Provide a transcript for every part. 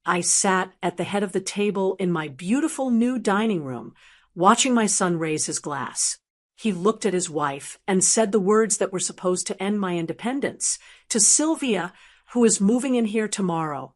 I sat at the head of the table in my beautiful new dining room, watching my son raise his glass. He looked at his wife and said the words that were supposed to end my independence, to Sylvia, who is moving in here tomorrow.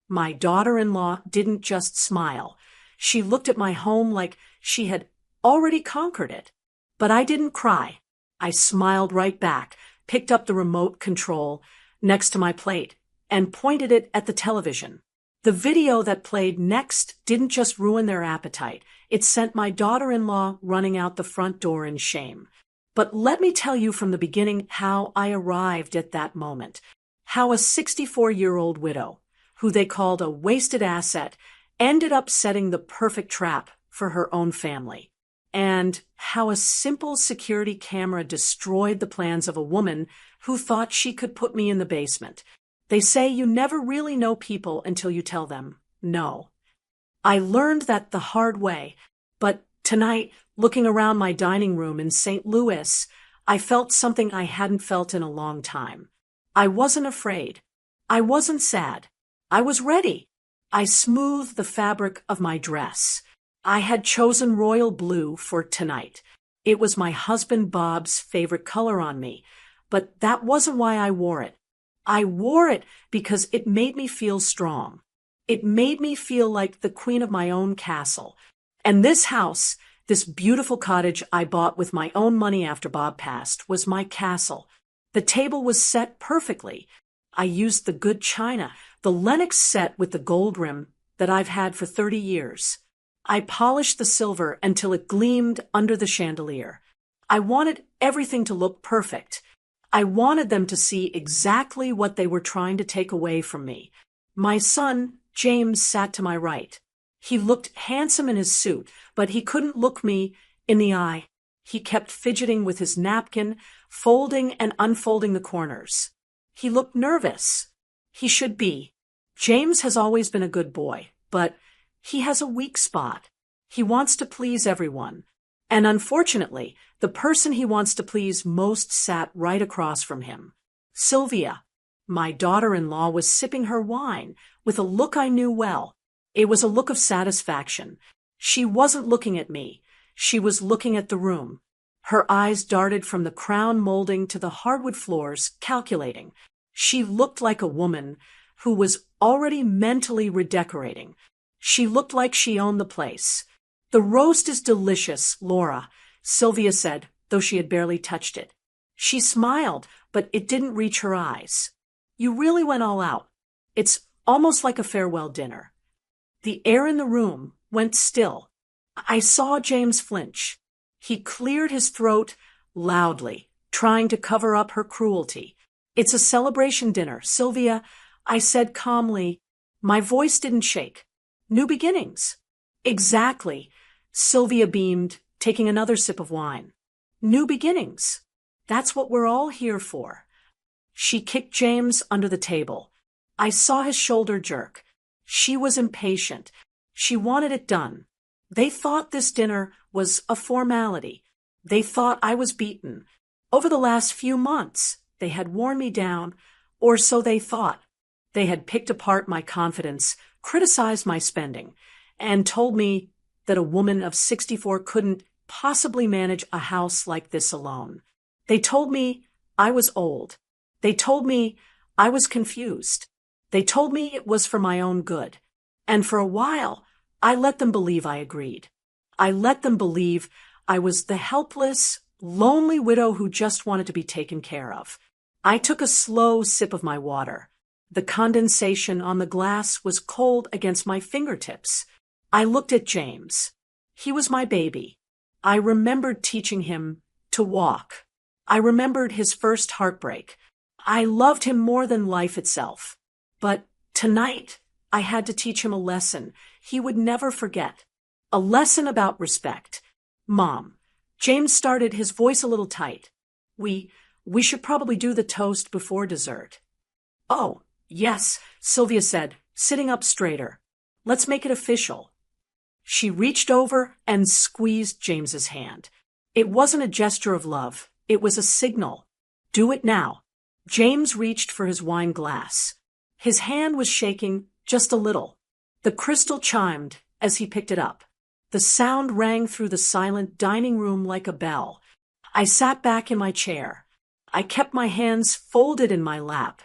My daughter-in-law didn't just smile. She looked at my home like she had already conquered it. But I didn't cry. I smiled right back, picked up the remote control next to my plate, and pointed it at the television. The video that played next didn't just ruin their appetite. It sent my daughter-in-law running out the front door in shame. But let me tell you from the beginning how I arrived at that moment. How a 64-year-old widow, who they called a wasted asset, ended up setting the perfect trap for her own family. And how a simple security camera destroyed the plans of a woman who thought she could put me in the basement. They say you never really know people until you tell them no. I learned that the hard way, but tonight, looking around my dining room in St. Louis, I felt something I hadn't felt in a long time. I wasn't afraid. I wasn't sad. I was ready. I smoothed the fabric of my dress. I had chosen royal blue for tonight. It was my husband Bob's favorite color on me, but that wasn't why I wore it. I wore it because it made me feel strong. It made me feel like the queen of my own castle. And this house, this beautiful cottage I bought with my own money after Bob passed, was my castle. The table was set perfectly. I used the good china, the Lenox set with the gold rim that I've had for 30 years. I polished the silver until it gleamed under the chandelier. I wanted everything to look perfect. I wanted them to see exactly what they were trying to take away from me. My son, James, sat to my right. He looked handsome in his suit, but he couldn't look me in the eye. He kept fidgeting with his napkin, folding and unfolding the corners. He looked nervous. He should be. James has always been a good boy, but he has a weak spot. He wants to please everyone. And unfortunately, the person he wants to please most sat right across from him. Sylvia, my daughter-in-law, was sipping her wine with a look I knew well. It was a look of satisfaction. She wasn't looking at me. She was looking at the room. Her eyes darted from the crown molding to the hardwood floors, calculating. She looked like a woman who was already mentally redecorating. She looked like she owned the place. "The roast is delicious, Laura," Sylvia said, though she had barely touched it. She smiled, but it didn't reach her eyes. "You really went all out. It's almost like a farewell dinner." The air in the room went still. I saw James flinch. He cleared his throat loudly, trying to cover up her cruelty. "It's a celebration dinner, Sylvia," I said calmly. My voice didn't shake. "New beginnings." "Exactly," Sylvia beamed, taking another sip of wine. "New beginnings. That's what we're all here for." She kicked James under the table. I saw his shoulder jerk. She was impatient. She wanted it done. They thought this dinner was a formality. They thought I was beaten. Over the last few months, they had worn me down, or so they thought. They had picked apart my confidence, criticized my spending, and told me that a woman of 64 couldn't possibly manage a house like this alone. They told me I was old. They told me I was confused. They told me it was for my own good. And for a while, I let them believe I agreed. I let them believe I was the helpless, lonely widow who just wanted to be taken care of. I took a slow sip of my water. The condensation on the glass was cold against my fingertips. I looked at James. He was my baby. I remembered teaching him to walk. I remembered his first heartbreak. I loved him more than life itself. But tonight, I had to teach him a lesson he would never forget. A lesson about respect. "Mom," James started, his voice a little tight. We should probably do the toast before dessert." "Oh, yes," Sylvia said, sitting up straighter. "Let's make it official." She reached over and squeezed James's hand. It wasn't a gesture of love. It was a signal. "Do it now." James reached for his wine glass. His hand was shaking just a little. The crystal chimed as he picked it up. The sound rang through the silent dining room like a bell. I sat back in my chair. I kept my hands folded in my lap.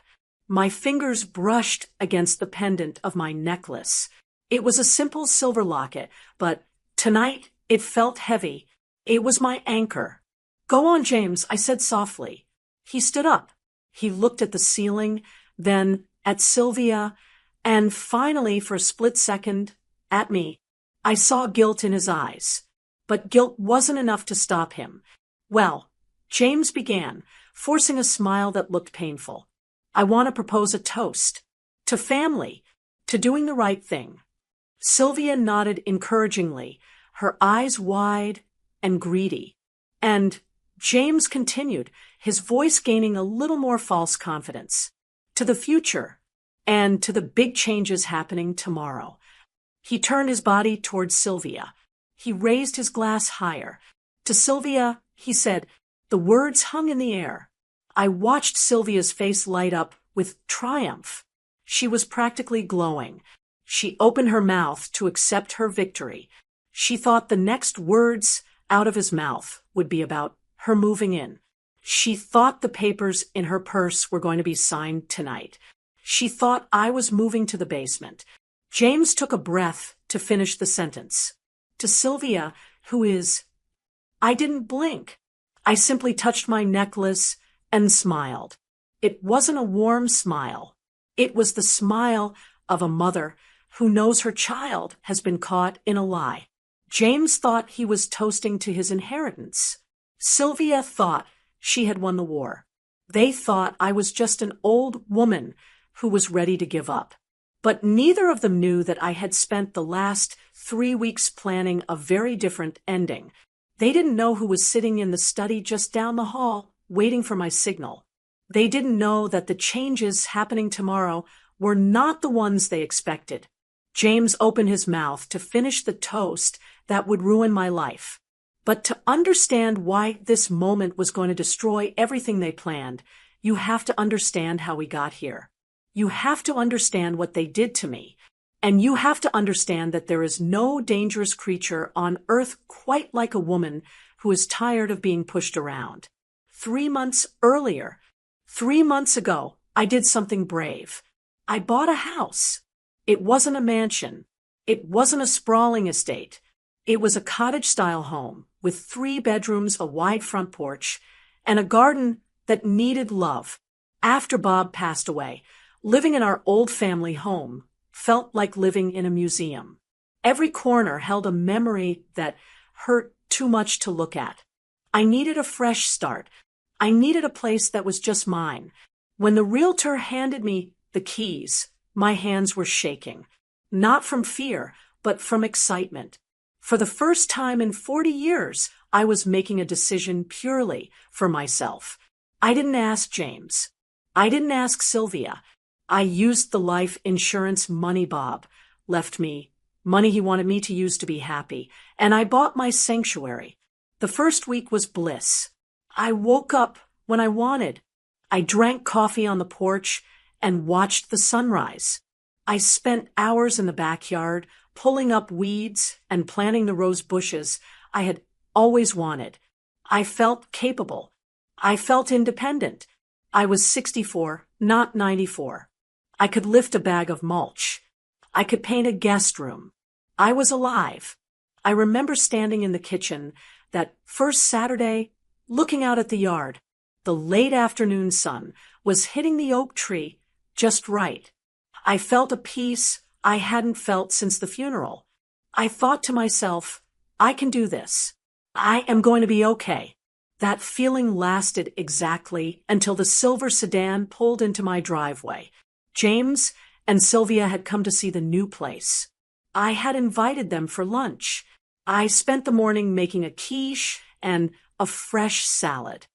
My fingers brushed against the pendant of my necklace. It was a simple silver locket, but tonight it felt heavy. It was my anchor. "Go on, James," I said softly. He stood up. He looked at the ceiling, then at Sylvia, and finally, for a split second, at me. I saw guilt in his eyes. But guilt wasn't enough to stop him. "Well," James began, forcing a smile that looked painful, "I want to propose a toast. To family. To doing the right thing." Sylvia nodded encouragingly, her eyes wide and greedy. And James continued, his voice gaining a little more false confidence. "To the future, and to the big changes happening tomorrow." He turned his body towards Sylvia. He raised his glass higher. To Sylvia, he said, the words hung in the air. I watched Sylvia's face light up with triumph. She was practically glowing. She opened her mouth to accept her victory. She thought the next words out of his mouth would be about her moving in. She thought the papers in her purse were going to be signed tonight. She thought I was moving to the basement. James took a breath to finish the sentence. To Sylvia, who is... I didn't blink. I simply touched my necklace and smiled. It wasn't a warm smile. It was the smile of a mother who knows her child has been caught in a lie. James thought he was toasting to his inheritance. Sylvia thought she had won the war. They thought I was just an old woman who was ready to give up. But neither of them knew that I had spent the last 3 weeks planning a very different ending. They didn't know who was sitting in the study just down the hall, waiting for my signal. They didn't know that the changes happening tomorrow were not the ones they expected. James opened his mouth to finish the toast that would ruin my life. But to understand why this moment was going to destroy everything they planned, you have to understand how we got here. You have to understand what they did to me. And you have to understand that there is no dangerous creature on earth quite like a woman who is tired of being pushed around. 3 months earlier, 3 months ago, I did something brave. I bought a house. It wasn't a mansion. It wasn't a sprawling estate. It was a cottage-style home with 3 bedrooms, a wide front porch, and a garden that needed love. After Bob passed away, living in our old family home felt like living in a museum. Every corner held a memory that hurt too much to look at. I needed a fresh start. I needed a place that was just mine. When the realtor handed me the keys, my hands were shaking. Not from fear, but from excitement. For the first time in 40 years, I was making a decision purely for myself. I didn't ask James. I didn't ask Sylvia. I used the life insurance money Bob left me, money he wanted me to use to be happy, and I bought my sanctuary. The first week was bliss. I woke up when I wanted. I drank coffee on the porch and watched the sunrise. I spent hours in the backyard pulling up weeds and planting the rose bushes I had always wanted. I felt capable. I felt independent. I was 64, not 94. I could lift a bag of mulch. I could paint a guest room. I was alive. I remember standing in the kitchen that first Saturday, looking out at the yard. The late afternoon sun was hitting the oak tree just right. I felt a peace I hadn't felt since the funeral. I thought to myself, I can do this. I am going to be okay. That feeling lasted exactly until the silver sedan pulled into my driveway. James and Sylvia had come to see the new place. I had invited them for lunch. I spent the morning making a quiche and a fresh salad.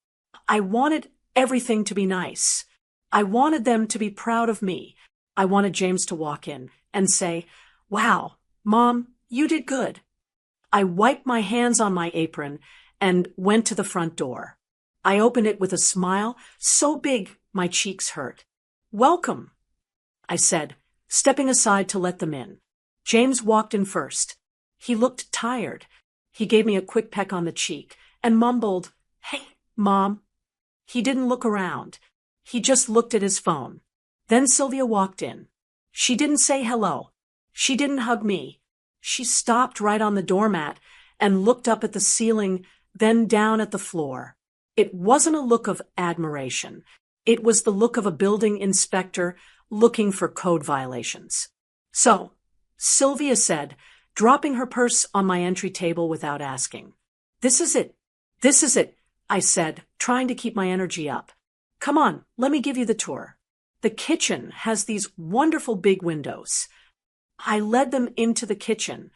I wanted everything to be nice. I wanted them to be proud of me. I wanted James to walk in and say, "Wow, Mom, you did good." I wiped my hands on my apron and went to the front door. I opened it with a smile so big my cheeks hurt. "Welcome," I said, stepping aside to let them in. James walked in first. He looked tired. He gave me a quick peck on the cheek and mumbled, "Hey, Mom." He didn't look around. He just looked at his phone. Then Sylvia walked in. She didn't say hello. She didn't hug me. She stopped right on the doormat and looked up at the ceiling, then down at the floor. It wasn't a look of admiration. It was the look of a building inspector looking for code violations. "So," Sylvia said, dropping her purse on my entry table without asking. This is it. This is it," I said, trying to keep my energy up. "Come on, let me give you the tour. The kitchen has these wonderful big windows." I led them into the kitchen.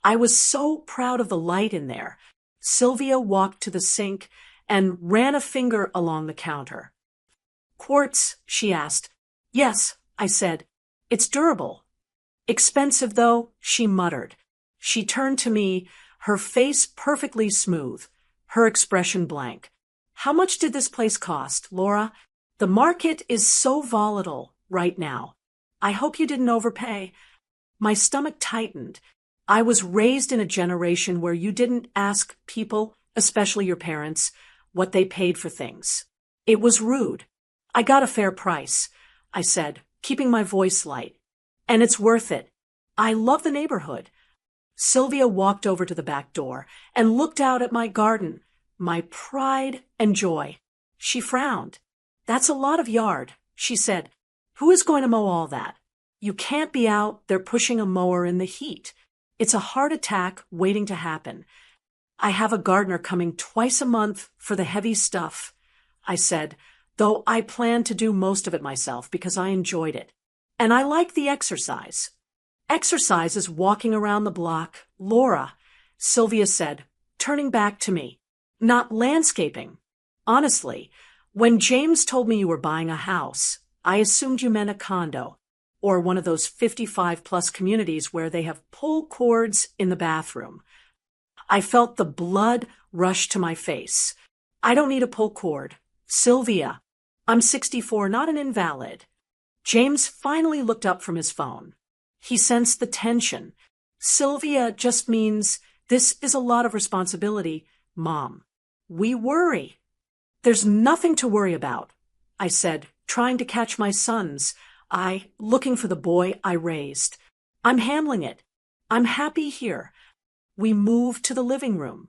I was so proud of the light in there. Sylvia walked to the sink and ran a finger along the counter. "Quartz?" she asked. "Yes," I said. "It's durable." "Expensive, though," she muttered. She turned to me, her face perfectly smooth, her expression blank. "How much did this place cost, Laura? The market is so volatile right now. I hope you didn't overpay." My stomach tightened. I was raised in a generation where you didn't ask people, especially your parents, what they paid for things. It was rude. "I got a fair price," I said, keeping my voice light. "And it's worth it. I love the neighborhood." Sylvia walked over to the back door and looked out at my garden, my pride and joy. She frowned. "That's a lot of yard," she said. "Who is going to mow all that? You can't be out there pushing a mower in the heat. It's a heart attack waiting to happen." "I have a gardener coming twice a month for the heavy stuff," I said, though I planned to do most of it myself because I enjoyed it. "And I like the exercise." "Exercise is walking around the block, Laura," Sylvia said, turning back to me. "Not landscaping. Honestly, when James told me you were buying a house, I assumed you meant a condo, or one of those 55-plus communities where they have pull cords in the bathroom." I felt the blood rush to my face. "I don't need a pull cord. Sylvia, I'm 64, not an invalid." James finally looked up from his phone. He sensed the tension. "Sylvia just means this is a lot of responsibility, Mom. We worry." "There's nothing to worry about," I said, trying to catch my son's eye, looking for the boy I raised. "I'm handling it. I'm happy here." We moved to the living room.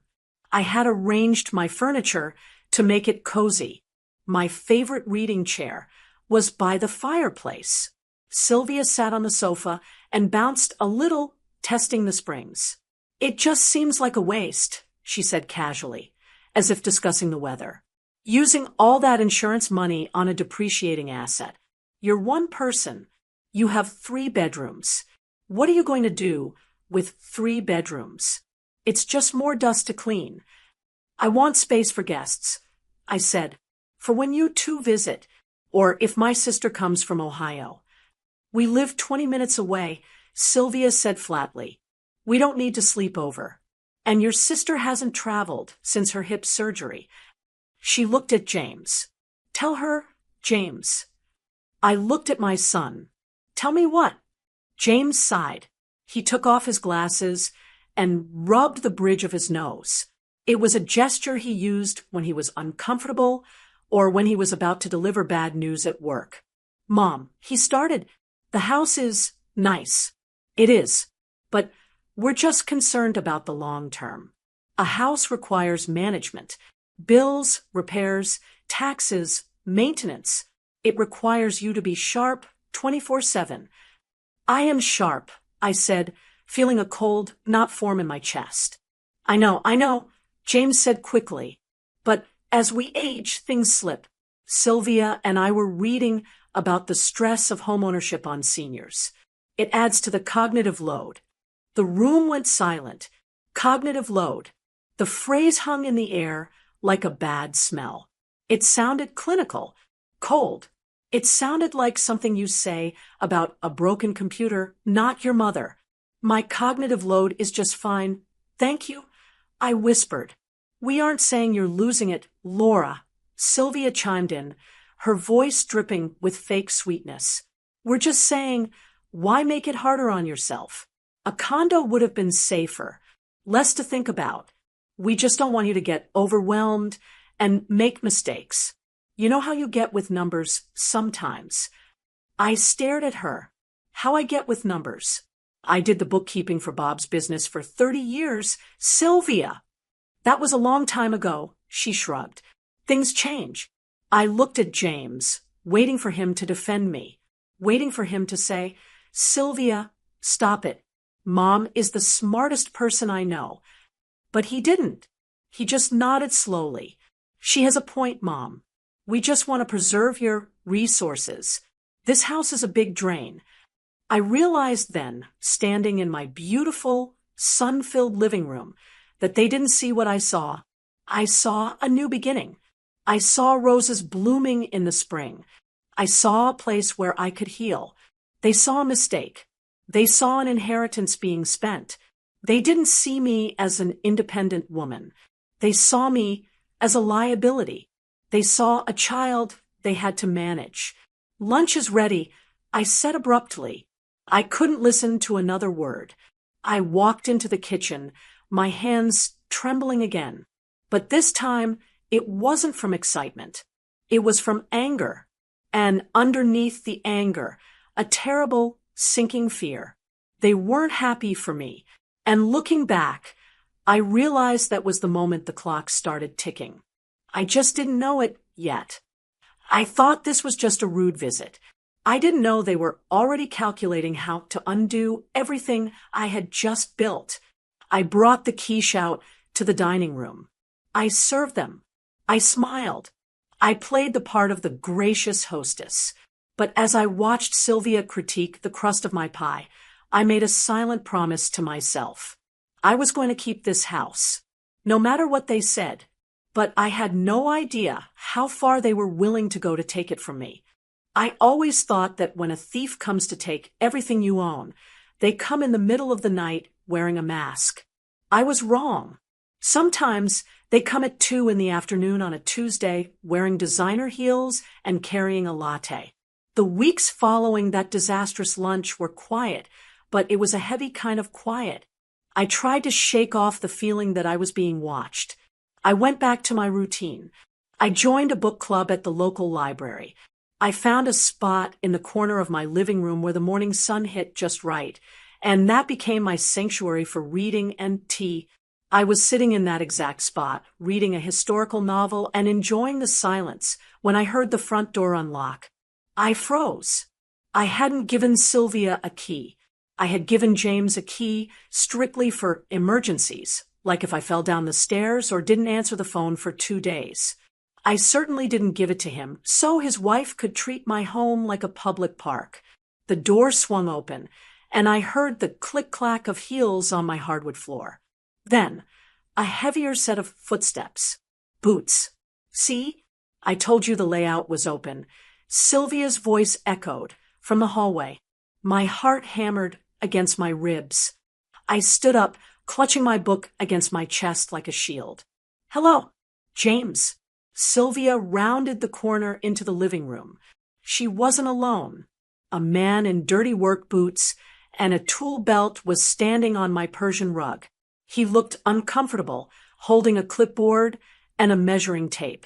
I had arranged my furniture to make it cozy. My favorite reading chair was by the fireplace. Sylvia sat on the sofa and bounced a little, testing the springs. "It just seems like a waste," she said casually, as if discussing the weather. "Using all that insurance money on a depreciating asset. You're one person. You have 3 bedrooms. What are you going to do with 3 bedrooms? It's just more dust to clean." "I want space for guests," I said, "for when you 2 visit, or if my sister comes from Ohio." "We live 20 minutes away," Sylvia said flatly. "We don't need to sleep over. And your sister hasn't traveled since her hip surgery." She looked at James. "Tell her, James." I looked at my son. "Tell me what?" James sighed. He took off his glasses and rubbed the bridge of his nose. It was a gesture he used when he was uncomfortable or when he was about to deliver bad news at work. "Mom," he started, "the house is nice." "It is. But we're just concerned about the long term. A house requires management. Bills, repairs, taxes, maintenance. It requires you to be sharp 24/7. "I am sharp," I said, feeling a cold knot form in my chest. I know," James said quickly. "But as we age, things slip." Sylvia and I were reading about the stress of homeownership on seniors. It adds to the cognitive load. The room went silent. Cognitive load. The phrase hung in the air like a bad smell. It sounded clinical, cold. It sounded like something you say about a broken computer, not your mother. "My cognitive load is just fine. Thank you," I whispered. "We aren't saying you're losing it, Laura," Sylvia chimed in, her voice dripping with fake sweetness. "We're just saying, why make it harder on yourself? A condo would have been safer, less to think about. We just don't want you to get overwhelmed and make mistakes. You know how you get with numbers sometimes. I stared at her. How I get with numbers. I did the bookkeeping for Bob's business for 30 years. Sylvia. That was a long time ago, she shrugged. Things change. I looked at James, waiting for him to defend me, waiting for him to say, Sylvia, stop it. Mom is the smartest person I know. But he didn't. He just nodded slowly. She has a point, Mom. We just want to preserve your resources. This house is a big drain. I realized then, standing in my beautiful, sun-filled living room, that they didn't see what I saw. I saw a new beginning. I saw roses blooming in the spring. I saw a place where I could heal. They saw a mistake. They saw an inheritance being spent. They didn't see me as an independent woman. They saw me as a liability. They saw a child they had to manage. Lunch is ready, I said abruptly. I couldn't listen to another word. I walked into the kitchen, my hands trembling again. But this time, it wasn't from excitement. It was from anger. And underneath the anger, a terrible, sinking fear. They weren't happy for me. And looking back, I realized that was the moment the clock started ticking. I just didn't know it yet. I thought this was just a rude visit. I didn't know they were already calculating how to undo everything I had just built. I brought the quiche out to the dining room. I served them. I smiled. I played the part of the gracious hostess. But as I watched Sylvia critique the crust of my pie, I made a silent promise to myself. I was going to keep this house, no matter what they said. But I had no idea how far they were willing to go to take it from me. I always thought that when a thief comes to take everything you own, they come in the middle of the night wearing a mask. I was wrong. Sometimes they come at 2 in the afternoon on a Tuesday wearing designer heels and carrying a latte. The weeks following that disastrous lunch were quiet, but it was a heavy kind of quiet. I tried to shake off the feeling that I was being watched. I went back to my routine. I joined a book club at the local library. I found a spot in the corner of my living room where the morning sun hit just right, and that became my sanctuary for reading and tea. I was sitting in that exact spot, reading a historical novel and enjoying the silence when I heard the front door unlock. I froze. I hadn't given Sylvia a key. I had given James a key strictly for emergencies, like if I fell down the stairs or didn't answer the phone for 2 days. I certainly didn't give it to him, so his wife could treat my home like a public park. The door swung open, and I heard the click-clack of heels on my hardwood floor. Then, a heavier set of footsteps. Boots. See? I told you the layout was open. Sylvia's voice echoed from the hallway. My heart hammered against my ribs. I stood up, clutching my book against my chest like a shield. Hello, James. Sylvia rounded the corner into the living room. She wasn't alone. A man in dirty work boots and a tool belt was standing on my Persian rug. He looked uncomfortable, holding a clipboard and a measuring tape.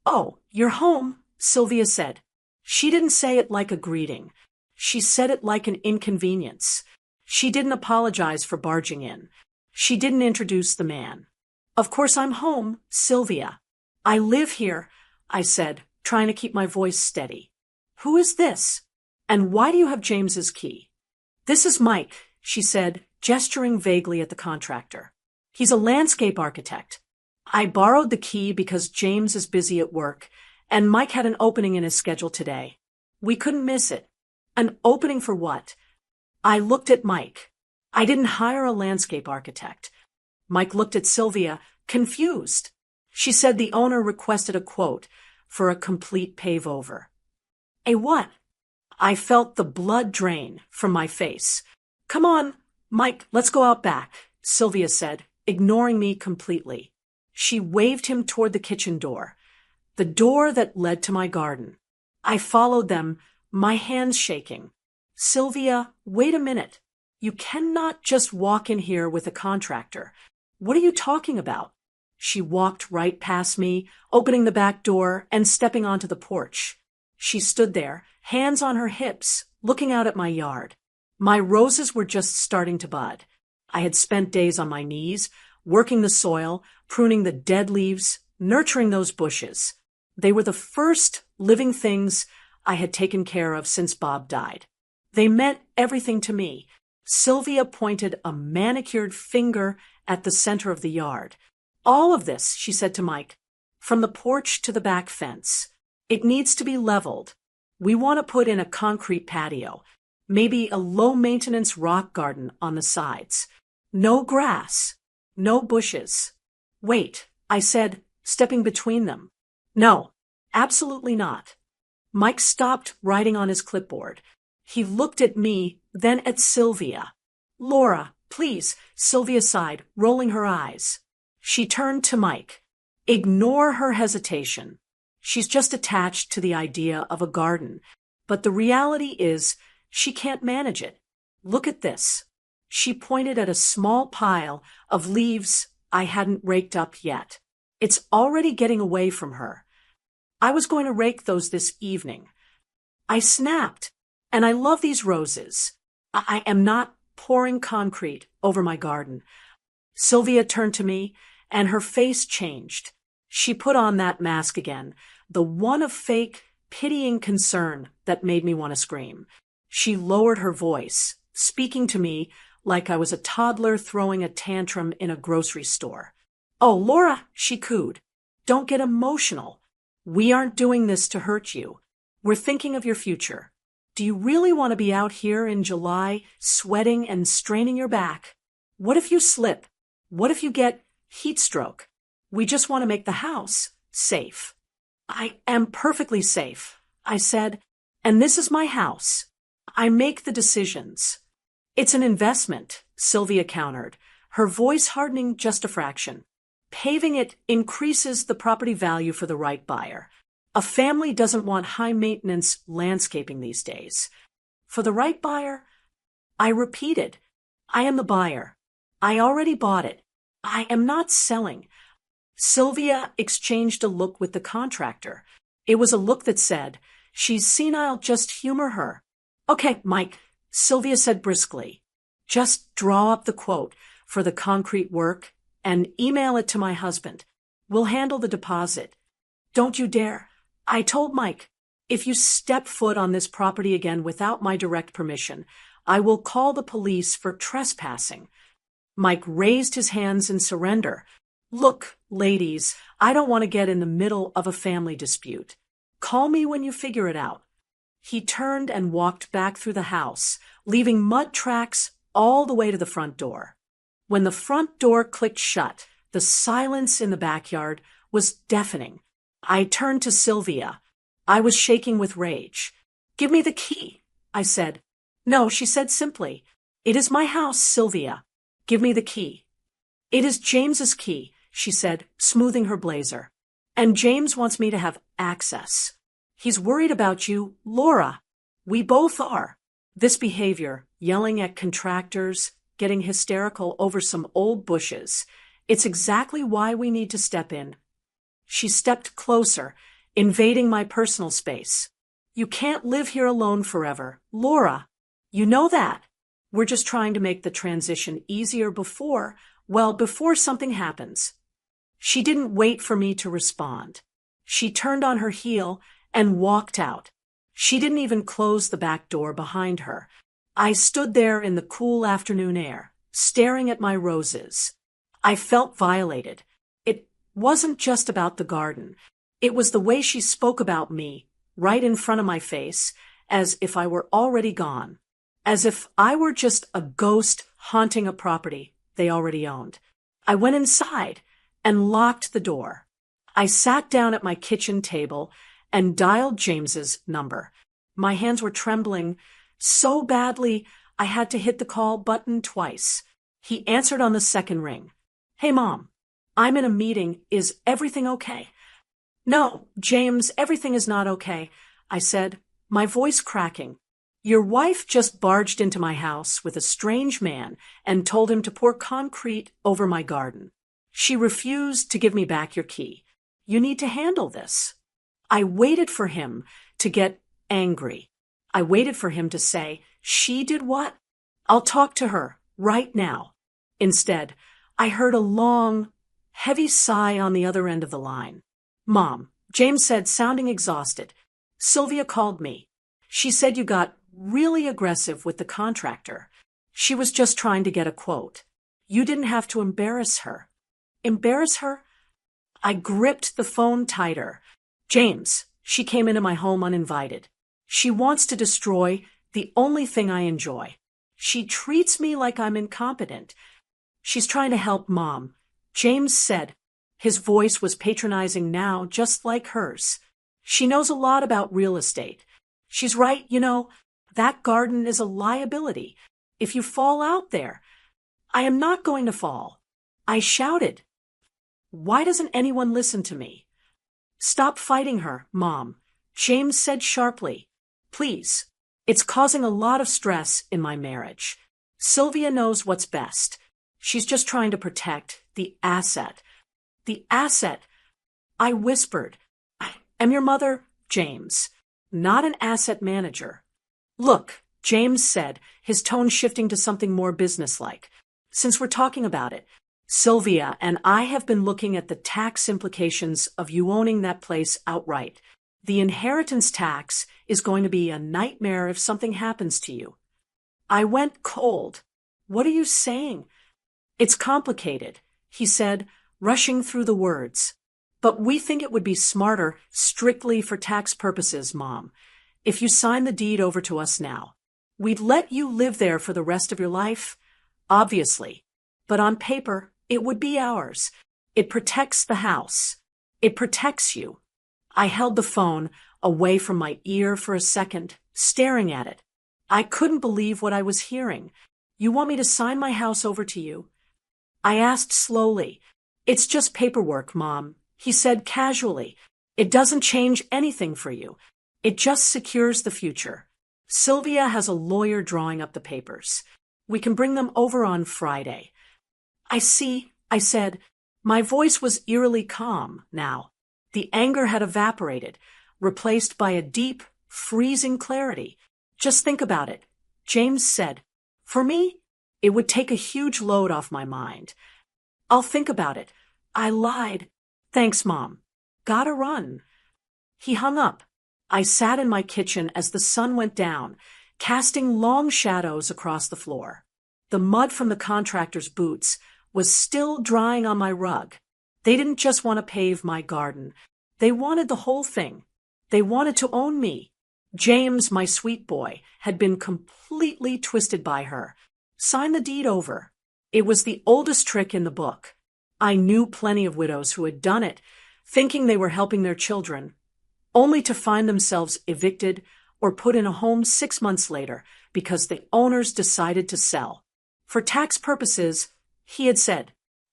"Oh, you're home," Sylvia said. She didn't say it like a greeting. She said it like an inconvenience. She didn't apologize for barging in. She didn't introduce the man. "Of course I'm home, Sylvia. I live here," I said, trying to keep my voice steady. "Who is this? And why do you have James's key?" "This is Mike," she said, gesturing vaguely at the contractor. "He's a landscape architect. I borrowed the key because James is busy at work, and Mike had an opening in his schedule today. We couldn't miss it." "An opening for what?" I looked at Mike. I didn't hire a landscape architect. Mike looked at Sylvia, confused. She said the owner requested a quote for a complete pave-over. "A what?" I felt the blood drain from my face. "Come on, Mike, let's go out back," Sylvia said, ignoring me completely. She waved him toward the kitchen door, the door that led to my garden. I followed them, my hands shaking. "Sylvia, wait a minute. You cannot just walk in here with a contractor. What are you talking about? She walked right past me, opening the back door and stepping onto the porch. She stood there, hands on her hips, looking out at my yard. My roses were just starting to bud. I had spent days on my knees, working the soil, pruning the dead leaves, nurturing those bushes. They were the first living things I had taken care of since Bob died. They meant everything to me. Sylvia pointed a manicured finger at the center of the yard. All of this, she said to Mike, from the porch to the back fence. It needs to be leveled. We want to put in a concrete patio, maybe a low-maintenance rock garden on the sides. No grass, no bushes. Wait, I said, stepping between them. No, absolutely not. Mike stopped writing on his clipboard. He looked at me, then at Sylvia. Laura, please, Sylvia sighed, rolling her eyes. She turned to Mike. Ignore her hesitation. She's just attached to the idea of a garden. But the reality is, she can't manage it. Look at this. She pointed at a small pile of leaves I hadn't raked up yet. It's already getting away from her. I was going to rake those this evening. I snapped. And I love these roses. I am not pouring concrete over my garden. Sylvia turned to me, and her face changed. She put on that mask again, the one of fake, pitying concern that made me want to scream. She lowered her voice, speaking to me like I was a toddler throwing a tantrum in a grocery store. Oh, Laura, she cooed. Don't get emotional. We aren't doing this to hurt you. We're thinking of your future. Do you really want to be out here in July, sweating and straining your back? What if you slip? What if you get heat stroke? We just want to make the house safe. I am perfectly safe, I said, and this is my house. I make the decisions. It's an investment, Sylvia countered, her voice hardening just a fraction. Paving it increases the property value for the right buyer. A family doesn't want high-maintenance landscaping these days. For the right buyer, I repeated, I am the buyer. I already bought it. I am not selling. Sylvia exchanged a look with the contractor. It was a look that said, she's senile, just humor her. Okay, Mike, Sylvia said briskly. Just draw up the quote for the concrete work and email it to my husband. We'll handle the deposit. Don't you dare. I told Mike, if you step foot on this property again without my direct permission, I will call the police for trespassing. Mike raised his hands in surrender. Look, ladies, I don't want to get in the middle of a family dispute. Call me when you figure it out. He turned and walked back through the house, leaving mud tracks all the way to the front door. When the front door clicked shut, the silence in the backyard was deafening. I turned to Sylvia. I was shaking with rage. Give me the key, I said. No, she said simply. It is my house, Sylvia. Give me the key. It is James's key, she said, smoothing her blazer. And James wants me to have access. He's worried about you, Laura. We both are. This behavior, yelling at contractors, getting hysterical over some old bushes, it's exactly why we need to step in. She stepped closer, invading my personal space. You can't live here alone forever, Laura. You know that. We're just trying to make the transition easier before something happens. She didn't wait for me to respond. She turned on her heel and walked out. She didn't even close the back door behind her. I stood there in the cool afternoon air, staring at my roses. I felt violated. It wasn't just about the garden. It was the way she spoke about me, right in front of my face, as if I were already gone. As if I were just a ghost haunting a property they already owned. I went inside and locked the door. I sat down at my kitchen table and dialed James's number. My hands were trembling so badly I had to hit the call button twice. He answered on the second ring. Hey, Mom, I'm in a meeting. Is everything okay? No, James, everything is not okay, I said, my voice cracking. Your wife just barged into my house with a strange man and told him to pour concrete over my garden. She refused to give me back your key. You need to handle this. I waited for him to get angry. I waited for him to say, she did what? I'll talk to her right now. Instead, I heard a long, heavy sigh on the other end of the line. Mom, James said, sounding exhausted. Sylvia called me. She said you got really aggressive with the contractor. She was just trying to get a quote. You didn't have to embarrass her. Embarrass her? I gripped the phone tighter. James, she came into my home uninvited. She wants to destroy the only thing I enjoy. She treats me like I'm incompetent. She's trying to help Mom. James said. His voice was patronizing now, just like hers. She knows a lot about real estate. She's right, that garden is a liability. If you fall out there, I am not going to fall. I shouted. Why doesn't anyone listen to me? Stop fighting her, Mom. James said sharply. Please. It's causing a lot of stress in my marriage. Sylvia knows what's best. She's just trying to protect the asset. The asset. I whispered. I am your mother, James, not an asset manager. Look, James said, his tone shifting to something more businesslike. Since we're talking about it, Sylvia and I have been looking at the tax implications of you owning that place outright. The inheritance tax is going to be a nightmare if something happens to you. I went cold. What are you saying? It's complicated, he said, rushing through the words. But we think it would be smarter strictly for tax purposes, Mom, if you sign the deed over to us now. We'd let you live there for the rest of your life, obviously. But on paper, it would be ours. It protects the house. It protects you. I held the phone away from my ear for a second, staring at it. I couldn't believe what I was hearing. You want me to sign my house over to you? I asked slowly. It's just paperwork, Mom, he said casually. It doesn't change anything for you. It just secures the future. Sylvia has a lawyer drawing up the papers. We can bring them over on Friday. I see, I said. My voice was eerily calm now. The anger had evaporated, replaced by a deep, freezing clarity. Just think about it, James said. For me, it would take a huge load off my mind. I'll think about it. I lied. Thanks, Mom. Gotta run. He hung up. I sat in my kitchen as the sun went down, casting long shadows across the floor. The mud from the contractor's boots was still drying on my rug. They didn't just want to pave my garden. They wanted the whole thing. They wanted to own me. James, my sweet boy, had been completely twisted by her. Sign the deed over. It was the oldest trick in the book. I knew plenty of widows who had done it, thinking they were helping their children, only to find themselves evicted or put in a home 6 months later because the owners decided to sell. For tax purposes, he had said.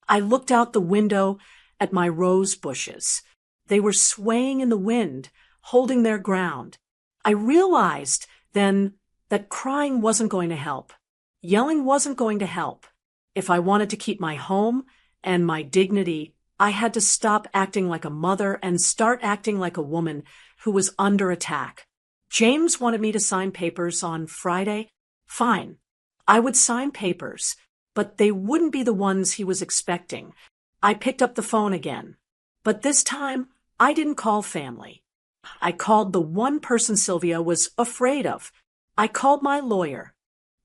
I looked out the window at my rose bushes. They were swaying in the wind, holding their ground. I realized then that crying wasn't going to help. Yelling wasn't going to help. If I wanted to keep my home and my dignity, I had to stop acting like a mother and start acting like a woman who was under attack. James wanted me to sign papers on Friday. Fine. I would sign papers, but they wouldn't be the ones he was expecting. I picked up the phone again. But this time, I didn't call family. I called the one person Sylvia was afraid of. I called my lawyer.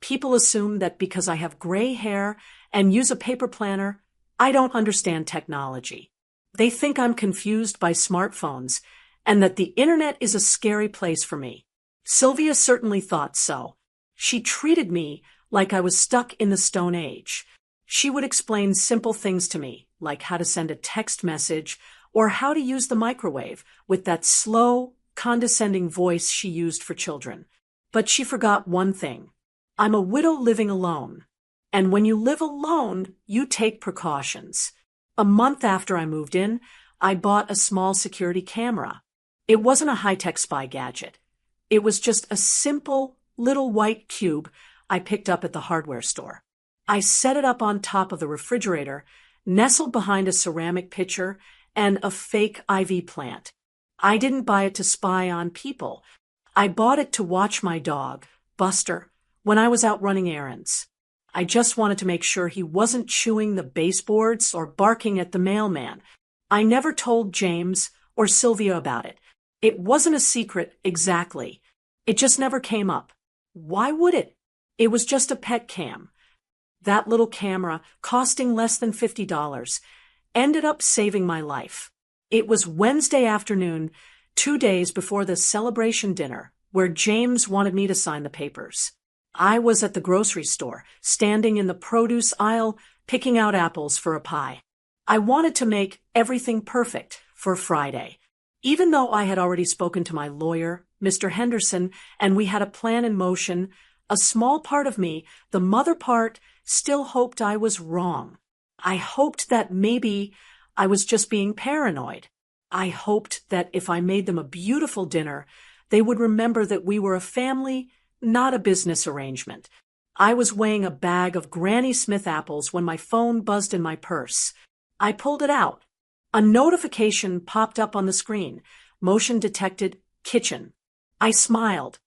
People assume that because I have gray hair and use a paper planner, I don't understand technology. They think I'm confused by smartphones and that the internet is a scary place for me. Sylvia certainly thought so. She treated me like I was stuck in the Stone Age. She would explain simple things to me, like how to send a text message or how to use the microwave with that slow, condescending voice she used for children. But she forgot one thing. I'm a widow living alone. And when you live alone, you take precautions. A month after I moved in, I bought a small security camera. It wasn't a high-tech spy gadget. It was just a simple, little white cube I picked up at the hardware store. I set it up on top of the refrigerator, nestled behind a ceramic pitcher and a fake ivy plant. I didn't buy it to spy on people. I bought it to watch my dog, Buster, when I was out running errands. I just wanted to make sure he wasn't chewing the baseboards or barking at the mailman. I never told James or Sylvia about it. It wasn't a secret exactly. It just never came up. Why would it? It was just a pet cam. That little camera, costing less than $50, ended up saving my life. It was Wednesday afternoon, 2 days before the celebration dinner, where James wanted me to sign the papers. I was at the grocery store, standing in the produce aisle, picking out apples for a pie. I wanted to make everything perfect for Friday. Even though I had already spoken to my lawyer, Mr. Henderson, and we had a plan in motion, a small part of me, the mother part, still hoped I was wrong. I hoped that maybe I was just being paranoid. I hoped that if I made them a beautiful dinner, they would remember that we were a family, not a business arrangement. I was weighing a bag of Granny Smith apples when my phone buzzed in my purse. I pulled it out. A notification popped up on the screen. Motion detected, kitchen. I smiled.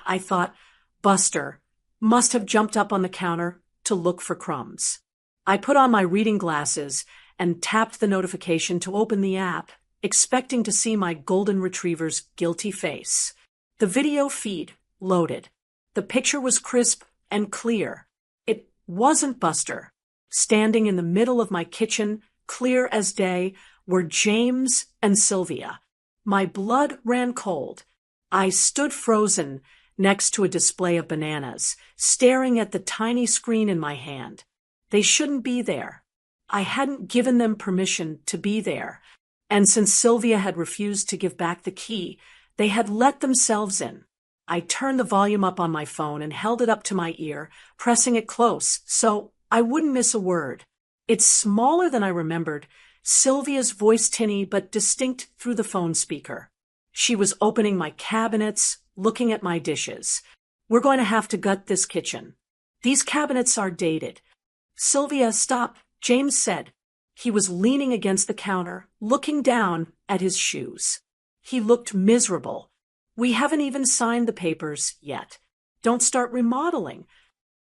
I thought, Buster must have jumped up on the counter to look for crumbs. I put on my reading glasses and tapped the notification to open the app, expecting to see my golden retriever's guilty face. The video feed loaded. The picture was crisp and clear. It wasn't Buster. Standing in the middle of my kitchen, clear as day, were James and Sylvia. My blood ran cold. I stood frozen next to a display of bananas, staring at the tiny screen in my hand. They shouldn't be there. I hadn't given them permission to be there. And since Sylvia had refused to give back the key, they had let themselves in. I turned the volume up on my phone and held it up to my ear, pressing it close so I wouldn't miss a word. It's smaller than I remembered, Sylvia's voice tinny but distinct through the phone speaker. She was opening my cabinets, looking at my dishes. We're going to have to gut this kitchen. These cabinets are dated. Sylvia, stop, James said. He was leaning against the counter, looking down at his shoes. He looked miserable. We haven't even signed the papers yet. Don't start remodeling.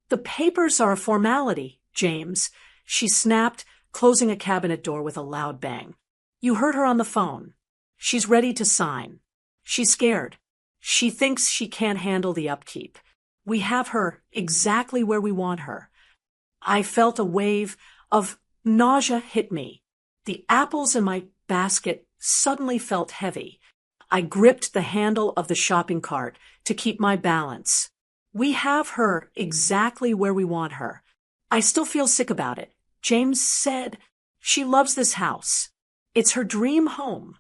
The papers are a formality, James, she snapped, closing a cabinet door with a loud bang. You heard her on the phone. She's ready to sign. She's scared. She thinks she can't handle the upkeep. We have her exactly where we want her. I felt a wave of nausea hit me. The apples in my basket suddenly felt heavy. I gripped the handle of the shopping cart to keep my balance. We have her exactly where we want her. I still feel sick about it. James said she loves this house. It's her dream home.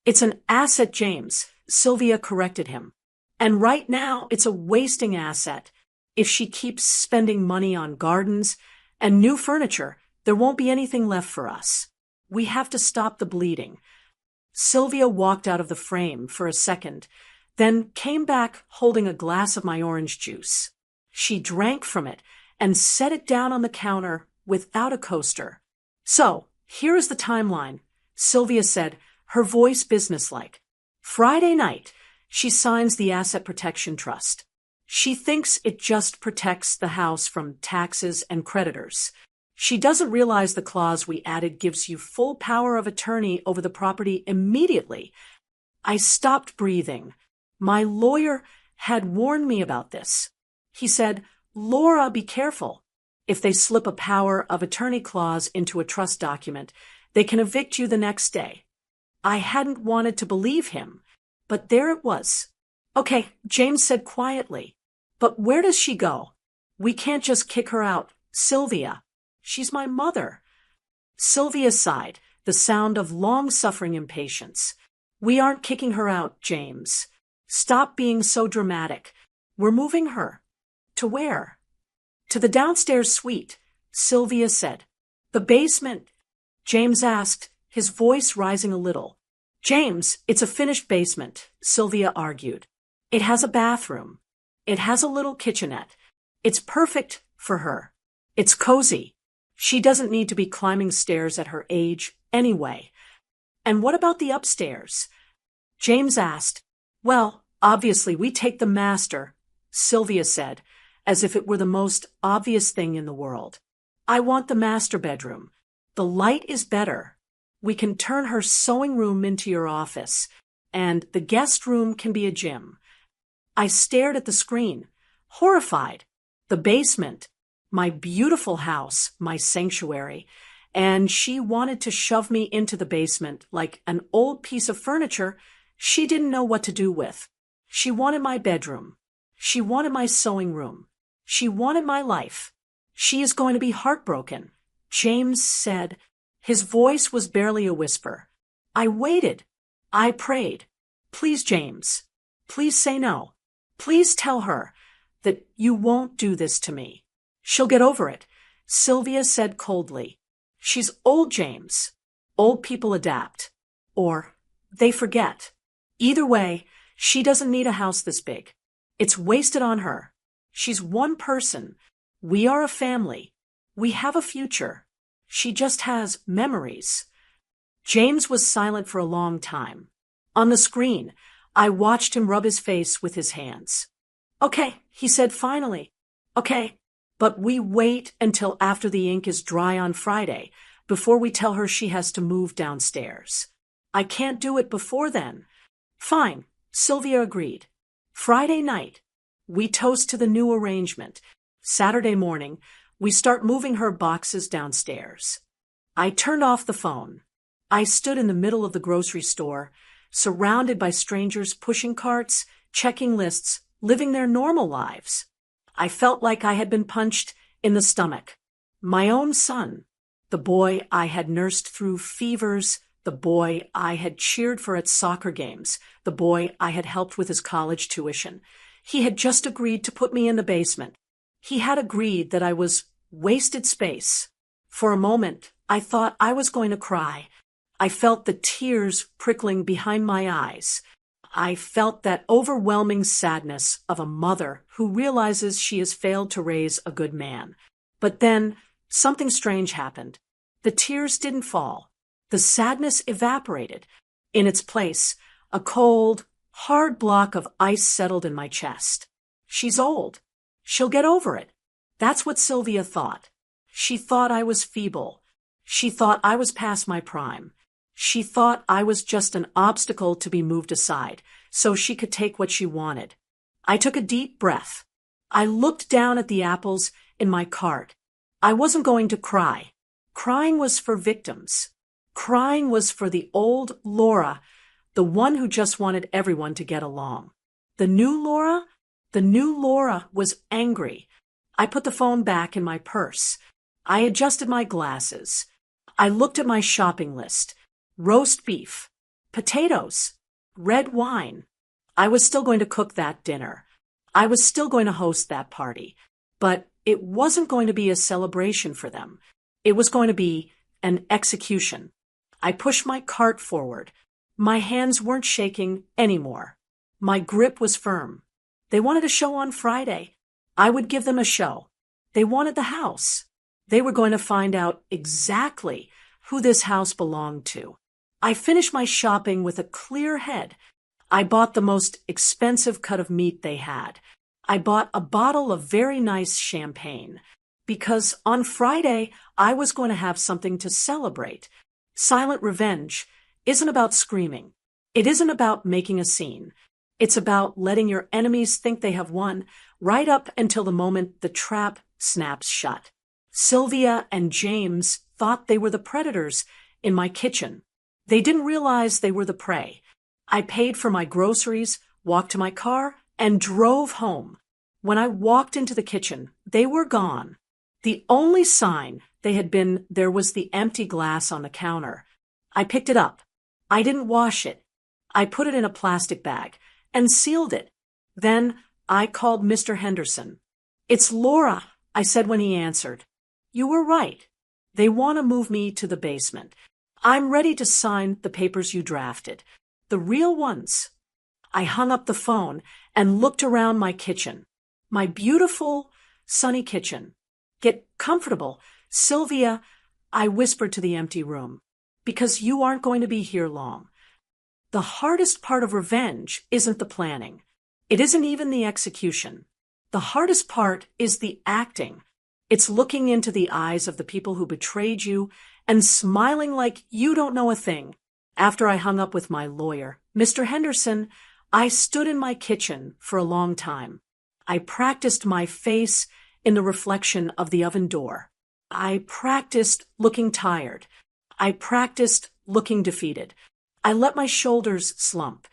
It's an asset, James, Sylvia corrected him. And right now, it's a wasting asset. If she keeps spending money on gardens and new furniture, there won't be anything left for us. We have to stop the bleeding. Sylvia walked out of the frame for a second, then came back holding a glass of my orange juice. She drank from it and set it down on the counter without a coaster. So, here is the timeline, Sylvia said, her voice businesslike. Friday night, she signs the Asset Protection Trust. She thinks it just protects the house from taxes and creditors. She doesn't realize the clause we added gives you full power of attorney over the property immediately. I stopped breathing. My lawyer had warned me about this. He said, Laura, be careful. If they slip a power of attorney clause into a trust document, they can evict you the next day. I hadn't wanted to believe him, but there it was. Okay, James said quietly. But where does she go? We can't just kick her out. Sylvia. She's my mother. Sylvia sighed, the sound of long-suffering impatience. We aren't kicking her out, James. Stop being so dramatic. We're moving her. To where? To the downstairs suite, Sylvia said. The basement, James asked, his voice rising a little. James, it's a finished basement, Sylvia argued. It has a bathroom. It has a little kitchenette. It's perfect for her. It's cozy. She doesn't need to be climbing stairs at her age anyway. And what about the upstairs? James asked. Well, obviously we take the master, Sylvia said, as if it were the most obvious thing in the world. I want the master bedroom. The light is better. We can turn her sewing room into your office, and the guest room can be a gym. I stared at the screen, horrified. The basement, my beautiful house, my sanctuary, and she wanted to shove me into the basement like an old piece of furniture she didn't know what to do with. She wanted my bedroom. She wanted my sewing room. She wanted my life. She is going to be heartbroken, James said. His voice was barely a whisper. I waited. I prayed. Please, James. Please say no. Please tell her that you won't do this to me. She'll get over it, Sylvia said coldly. She's old, James. Old people adapt. Or they forget. Either way, she doesn't need a house this big. It's wasted on her. She's one person. We are a family. We have a future. She just has memories. James was silent for a long time. On the screen, I watched him rub his face with his hands. Okay, he said finally. Okay, but we wait until after the ink is dry on Friday before we tell her she has to move downstairs. I can't do it before then. Fine, Sylvia agreed. Friday night, we toast to the new arrangement. Saturday morning, we start moving her boxes downstairs. I turned off the phone. I stood in the middle of the grocery store, surrounded by strangers pushing carts, checking lists, living their normal lives. I felt like I had been punched in the stomach. My own son, the boy I had nursed through fevers, the boy I had cheered for at soccer games, the boy I had helped with his college tuition. He had just agreed to put me in the basement. He had agreed that I was wasted space. For a moment, I thought I was going to cry. I felt the tears prickling behind my eyes. I felt that overwhelming sadness of a mother who realizes she has failed to raise a good man. But then something strange happened. The tears didn't fall. The sadness evaporated. In its place, a cold, hard block of ice settled in my chest. She's old. She'll get over it. That's what Sylvia thought. She thought I was feeble. She thought I was past my prime. She thought I was just an obstacle to be moved aside, so she could take what she wanted. I took a deep breath. I looked down at the apples in my cart. I wasn't going to cry. Crying was for victims. Crying was for the old Laura, the one who just wanted everyone to get along. The new Laura? The new Laura was angry. I put the phone back in my purse. I adjusted my glasses. I looked at my shopping list. Roast beef, potatoes, red wine. I was still going to cook that dinner. I was still going to host that party. But it wasn't going to be a celebration for them. It was going to be an execution. I pushed my cart forward. My hands weren't shaking anymore. My grip was firm. They wanted a show on Friday. I would give them a show. They wanted the house. They were going to find out exactly who this house belonged to. I finished my shopping with a clear head. I bought the most expensive cut of meat they had. I bought a bottle of very nice champagne because on Friday I was going to have something to celebrate. Silent revenge isn't about screaming. It isn't about making a scene. It's about letting your enemies think they have won right up until the moment the trap snaps shut. Sylvia and James thought they were the predators in my kitchen. They didn't realize they were the prey. I paid for my groceries, walked to my car, and drove home. When I walked into the kitchen, they were gone. The only sign they had been there was the empty glass on the counter. I picked it up. I didn't wash it. I put it in a plastic bag and sealed it. Then I called Mr. Henderson. "It's Laura," I said when he answered. "You were right. They want to move me to the basement. I'm ready to sign the papers you drafted. The real ones." I hung up the phone and looked around my kitchen. My beautiful, sunny kitchen. Get comfortable. Sylvia, I whispered to the empty room, because you aren't going to be here long. The hardest part of revenge isn't the planning. It isn't even the execution. The hardest part is the acting. It's looking into the eyes of the people who betrayed you and smiling like you don't know a thing. After I hung up with my lawyer, Mr. Henderson, I stood in my kitchen for a long time. I practiced my face in the reflection of the oven door. I practiced looking tired. I practiced looking defeated. I let my shoulders slump.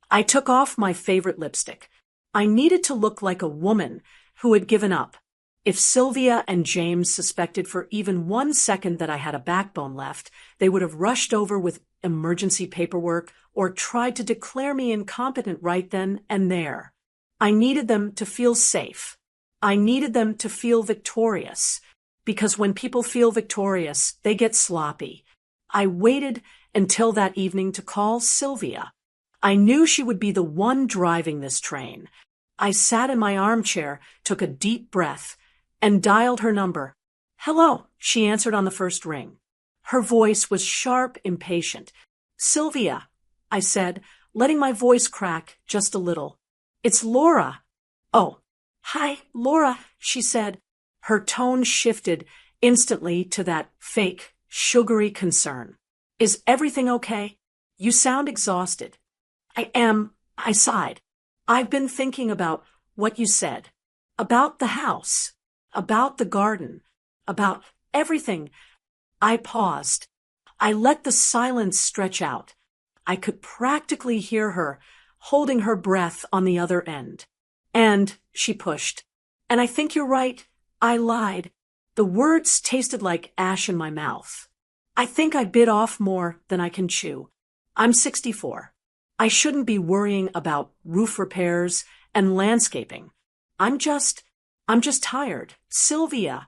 I took off my favorite lipstick. I needed to look like a woman who had given up. If Sylvia and James suspected for even 1 second that I had a backbone left, they would have rushed over with emergency paperwork or tried to declare me incompetent right then and there. I needed them to feel safe. I needed them to feel victorious, because when people feel victorious, they get sloppy. I waited until that evening to call Sylvia. I knew she would be the one driving this train. I sat in my armchair, took a deep breath, and dialed her number. "Hello," she answered on the first ring. Her voice was sharp, impatient. "Sylvia," I said, letting my voice crack just a little. "It's Laura." "Oh, hi, Laura," she said. Her tone shifted instantly to that fake, sugary concern. "Is everything okay? You sound exhausted." "I am," I sighed. "I've been thinking about what you said. About the house. About the garden. About everything." I paused. I let the silence stretch out. I could practically hear her holding her breath on the other end. "And," she pushed, "and I think you're right. I lied." The words tasted like ash in my mouth. "I think I bit off more than I can chew. I'm 64. I shouldn't be worrying about roof repairs and landscaping. I'm just tired. Sylvia."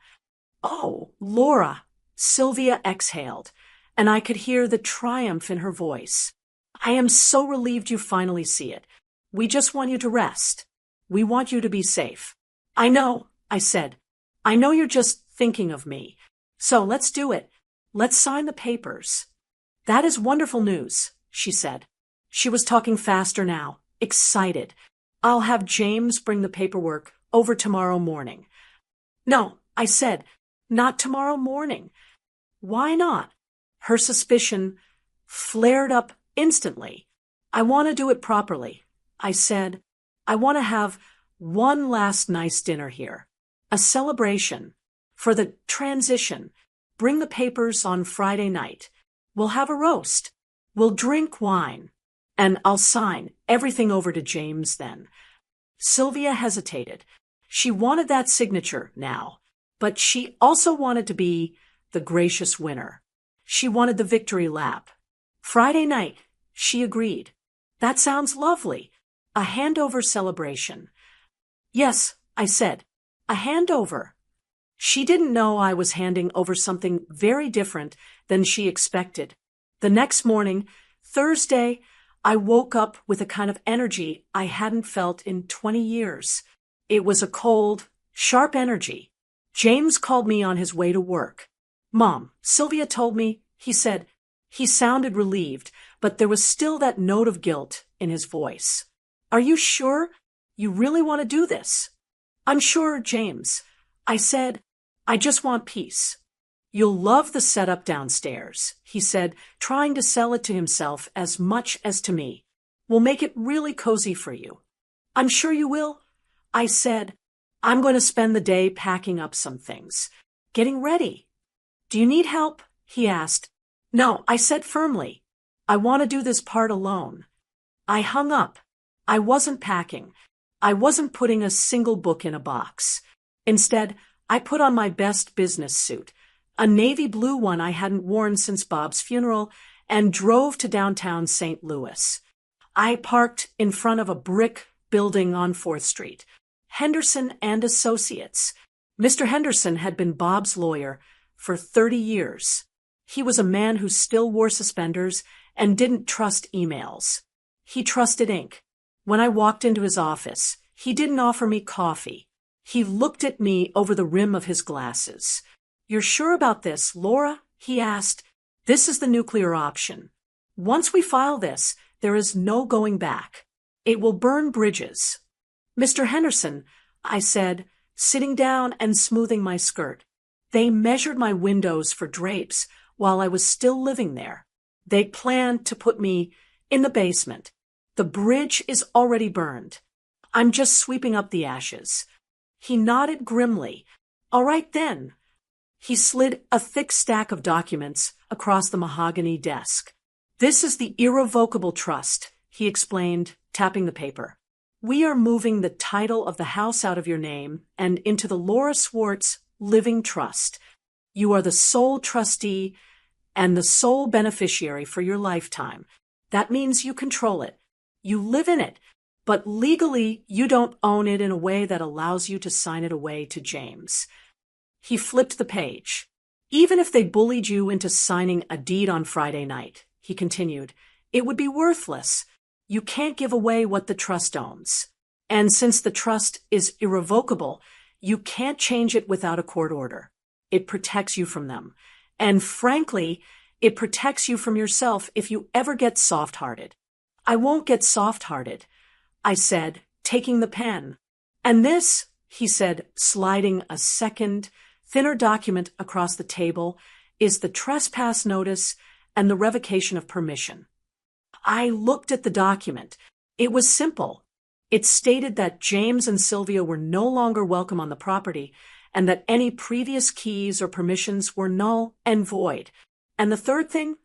"Oh, Laura." Sylvia exhaled, and I could hear the triumph in her voice. "I am so relieved you finally see it. We just want you to rest. We want you to be safe." "I know," I said. "I know you're just thinking of me. So let's do it. Let's sign the papers." "That is wonderful news," she said. She was talking faster now, excited. "I'll have James bring the paperwork over tomorrow morning." "No," I said, "not tomorrow morning." "Why not?" Her suspicion flared up instantly. "I want to do it properly," I said. "I want to have one last nice dinner here. A celebration. For the transition. Bring the papers on Friday night. We'll have a roast. We'll drink wine. And I'll sign everything over to James then." Sylvia hesitated. She wanted that signature now, but she also wanted to be the gracious winner. She wanted the victory lap. "Friday night," she agreed. "That sounds lovely. A handover celebration." "Yes," I said. "A handover." She didn't know I was handing over something very different than she expected. The next morning, Thursday, I woke up with a kind of energy I hadn't felt in 20 years. It was a cold, sharp energy. James called me on his way to work. "Mom, Sylvia told me," he said. He sounded relieved, but there was still that note of guilt in his voice. "Are you sure you really want to do this?" "I'm sure, James." I said, "I just want peace." "You'll love the setup downstairs," he said, trying to sell it to himself as much as to me. "We'll make it really cozy for you." "I'm sure you will," I said. "I'm going to spend the day packing up some things, getting ready." "Do you need help?" he asked. "No," I said firmly. "I want to do this part alone." I hung up. I wasn't packing. I wasn't putting a single book in a box. Instead, I put on my best business suit, a navy blue one I hadn't worn since Bob's funeral, and drove to downtown St. Louis. I parked in front of a brick building on 4th Street. Henderson and Associates. Mr. Henderson had been Bob's lawyer for 30 years. He was a man who still wore suspenders and didn't trust emails. He trusted ink. When I walked into his office, he didn't offer me coffee. He looked at me over the rim of his glasses. "You're sure about this, Laura?" he asked. "This is the nuclear option. Once we file this, there is no going back. It will burn bridges." "Mr. Henderson," I said, sitting down and smoothing my skirt. "They measured my windows for drapes while I was still living there. They planned to put me in the basement. The bridge is already burned. I'm just sweeping up the ashes." He nodded grimly. "All right then." He slid a thick stack of documents across the mahogany desk. "This is the irrevocable trust," he explained, tapping the paper. "We are moving the title of the house out of your name and into the Laura Swartz Living Trust. You are the sole trustee and the sole beneficiary for your lifetime. That means you control it. You live in it, but legally you don't own it in a way that allows you to sign it away to James." He flipped the page. "Even if they bullied you into signing a deed on Friday night," he continued, "it would be worthless. You can't give away what the trust owns. And since the trust is irrevocable, you can't change it without a court order. It protects you from them. And frankly, it protects you from yourself if you ever get soft-hearted." "I won't get soft-hearted," I said, taking the pen. "And this," he said, sliding a second, thinner document across the table, "is the trespass notice and the revocation of permission." I looked at the document. It was simple. It stated that James and Sylvia were no longer welcome on the property and that any previous keys or permissions were null and void. "And the third thing?"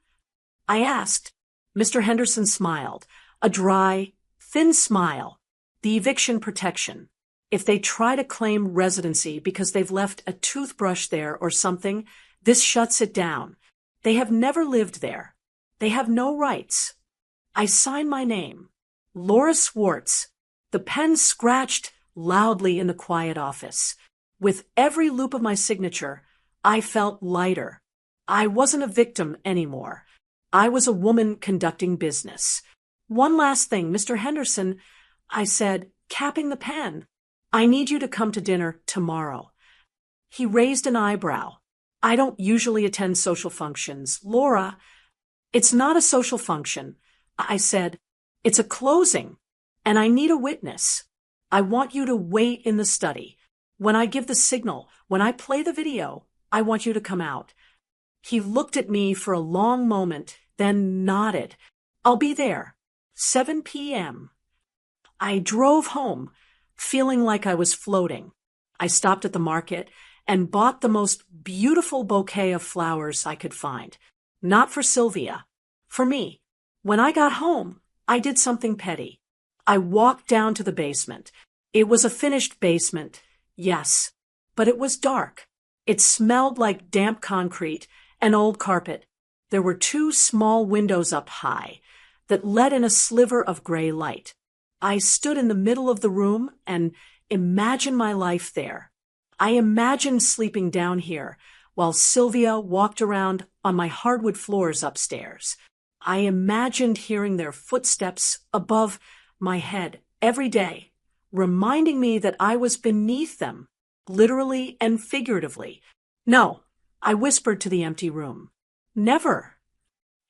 I asked. Mr. Henderson smiled, a dry, thin smile. "The eviction protection. If they try to claim residency because they've left a toothbrush there or something, this shuts it down. They have never lived there. They have no rights." I signed my name. Laura Swartz. The pen scratched loudly in the quiet office. With every loop of my signature, I felt lighter. I wasn't a victim anymore. I was a woman conducting business. "One last thing, Mr. Henderson," I said, capping the pen. "I need you to come to dinner tomorrow." He raised an eyebrow. "I don't usually attend social functions, Laura." "It's not a social function," I said. "It's a closing, and I need a witness. I want you to wait in the study. When I give the signal, when I play the video, I want you to come out." He looked at me for a long moment, then nodded. "I'll be there. 7 p.m. I drove home, feeling like I was floating. I stopped at the market and bought the most beautiful bouquet of flowers I could find. Not for Sylvia, for me. When I got home, I did something petty. I walked down to the basement. It was a finished basement, yes, but it was dark. It smelled like damp concrete and old carpet. There were 2 small windows up high that let in a sliver of gray light. I stood in the middle of the room and imagined my life there. I imagined sleeping down here while Sylvia walked around on my hardwood floors upstairs. I imagined hearing their footsteps above my head every day, reminding me that I was beneath them, literally and figuratively. "No," I whispered to the empty room. "Never."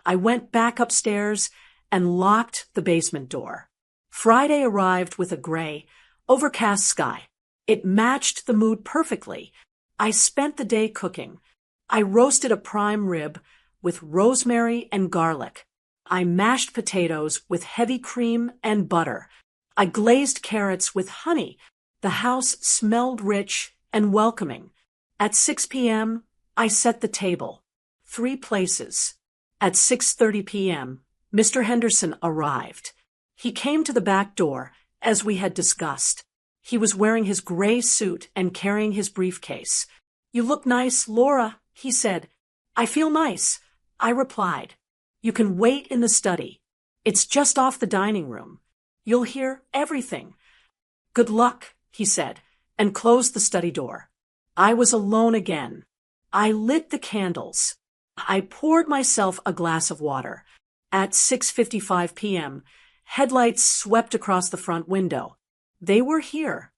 I went back upstairs and locked the basement door. Friday arrived with a gray, overcast sky. It matched the mood perfectly. I spent the day cooking. I roasted a prime rib with rosemary and garlic. I mashed potatoes with heavy cream and butter. I glazed carrots with honey. The house smelled rich and welcoming. At 6 p.m., I set the table. 3 places. At 6:30 p.m., Mr. Henderson arrived. He came to the back door, as we had discussed. He was wearing his gray suit and carrying his briefcase. "You look nice, Laura," he said. "I feel nice," I replied. "You can wait in the study. It's just off the dining room. You'll hear everything." "Good luck," he said, and closed the study door. I was alone again. I lit the candles. I poured myself a glass of water. At 6:55 p.m., headlights swept across the front window. They were here.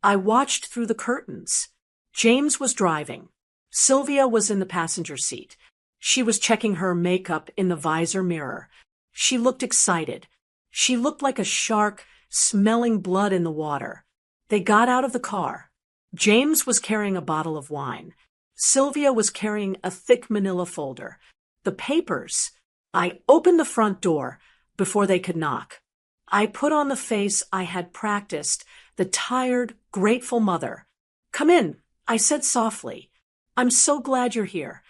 I watched through the curtains. James was driving. Sylvia was in the passenger seat. She was checking her makeup in the visor mirror. She looked excited. She looked like a shark smelling blood in the water. They got out of the car. James was carrying a bottle of wine. Sylvia was carrying a thick manila folder. The papers. I opened the front door before they could knock. I put on the face I had practiced, the tired, grateful mother. "Come in," I said softly. "I'm so glad you're here."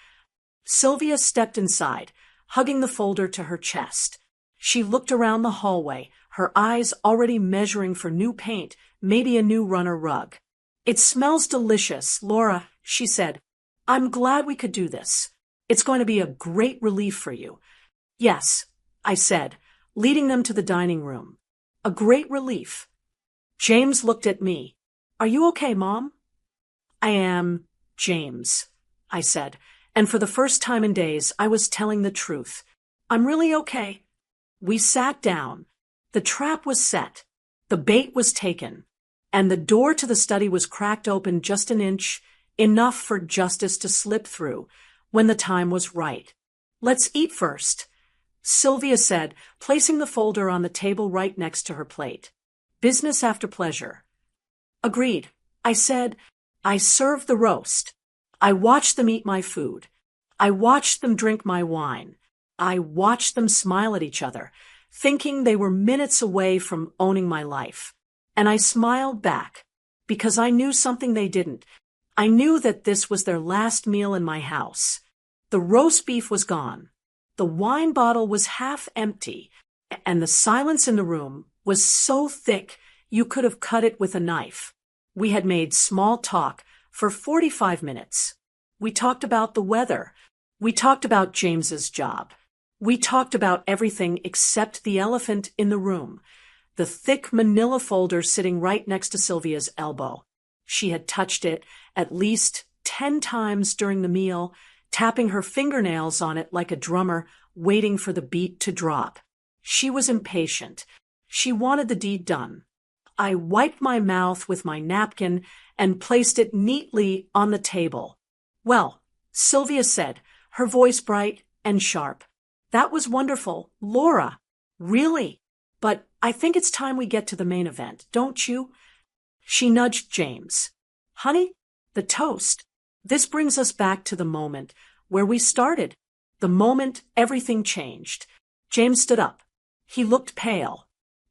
Sylvia stepped inside, hugging the folder to her chest. She looked around the hallway, her eyes already measuring for new paint, maybe a new runner rug. "It smells delicious, Laura," she said. "I'm glad we could do this. It's going to be a great relief for you." "Yes," I said, leading them to the dining room. "A great relief." James looked at me. "Are you okay, Mom?" "I am, James," I said, and for the first time in days I was telling the truth. "I'm really okay." We sat down. The trap was set. The bait was taken. And the door to the study was cracked open just an inch, enough for justice to slip through, when the time was right. "Let's eat first," Sylvia said, placing the folder on the table right next to her plate. "Business after pleasure." "Agreed," I said. I served the roast. I watched them eat my food. I watched them drink my wine. I watched them smile at each other, thinking they were minutes away from owning my life. And I smiled back, because I knew something they didn't. I knew that this was their last meal in my house. The roast beef was gone. The wine bottle was half empty, and the silence in the room was so thick you could have cut it with a knife. We had made small talk for 45 minutes. We talked about the weather. We talked about James's job. We talked about everything except the elephant in the room, the thick manila folder sitting right next to Sylvia's elbow. She had touched it at least 10 times during the meal, tapping her fingernails on it like a drummer waiting for the beat to drop. She was impatient. She wanted the deed done. I wiped my mouth with my napkin and placed it neatly on the table. "Well," Sylvia said, her voice bright and sharp. "That was wonderful, Laura. Really. But I think it's time we get to the main event, don't you?" She nudged James. "Honey, the toast. This brings us back to the moment where we started, the moment everything changed." James stood up. He looked pale.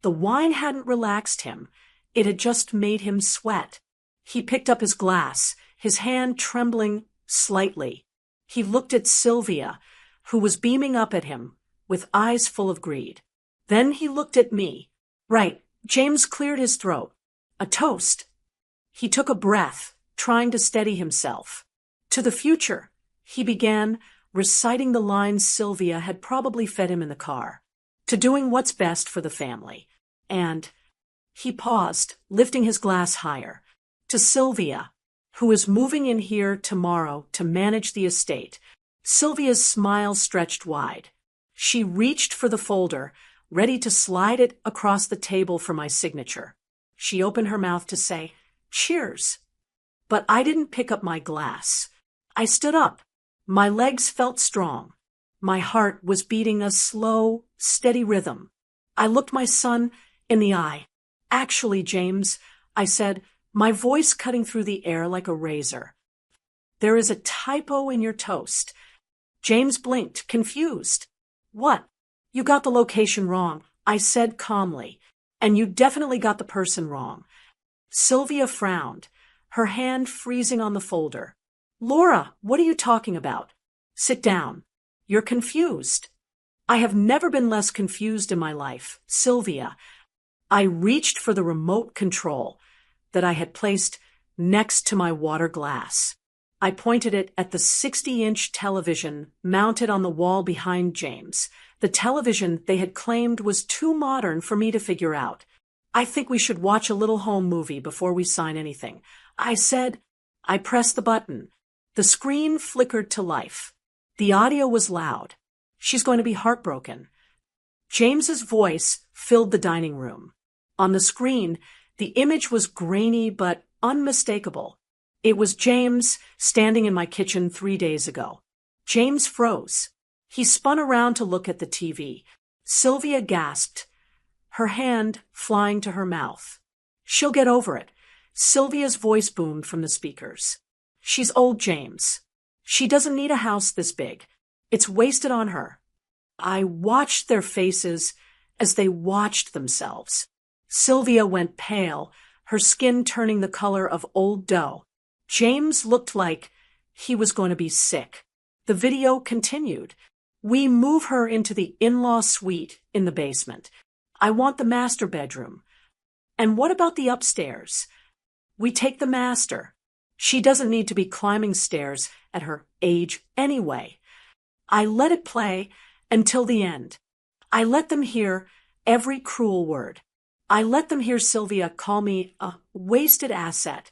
The wine hadn't relaxed him. It had just made him sweat. He picked up his glass, his hand trembling slightly. He looked at Sylvia, who was beaming up at him, with eyes full of greed. Then he looked at me. "Right," James cleared his throat. "A toast." He took a breath, trying to steady himself. "To the future," he began, reciting the lines Sylvia had probably fed him in the car. "To doing what's best for the family. And—" he paused, lifting his glass higher. "To Sylvia, who is moving in here tomorrow to manage the estate." Sylvia's smile stretched wide. She reached for the folder, ready to slide it across the table for my signature. She opened her mouth to say, "Cheers." But I didn't pick up my glass. I stood up. My legs felt strong. My heart was beating a slow, steady rhythm. I looked my son in the eye. "Actually, James," I said, my voice cutting through the air like a razor, "there is a typo in your toast." James blinked, confused. "What?" "You got the location wrong," I said calmly. "And you definitely got the person wrong." Sylvia frowned, her hand freezing on the folder. "Laura, what are you talking about?" "Sit down. You're confused." "I have never been less confused in my life, Sylvia." I reached for the remote control that I had placed next to my water glass. I pointed it at the 60-inch television mounted on the wall behind James, the television they had claimed was too modern for me to figure out. "I think we should watch a little home movie before we sign anything," I said. I pressed the button. The screen flickered to life. The audio was loud. "She's going to be heartbroken." James's voice filled the dining room. On the screen, the image was grainy but unmistakable. It was James standing in my kitchen 3 days ago. James froze. He spun around to look at the TV. Sylvia gasped, her hand flying to her mouth. She'll get over it. Sylvia's voice boomed from the speakers. She's old, James. She doesn't need a house this big. It's wasted on her. I watched their faces as they watched themselves. Sylvia went pale, her skin turning the color of old dough. James looked like he was going to be sick. The video continued. We move her into the in-law suite in the basement. I want the master bedroom. And what about the upstairs? We take the master. She doesn't need to be climbing stairs at her age anyway. I let it play until the end. I let them hear every cruel word. I let them hear Sylvia call me a wasted asset.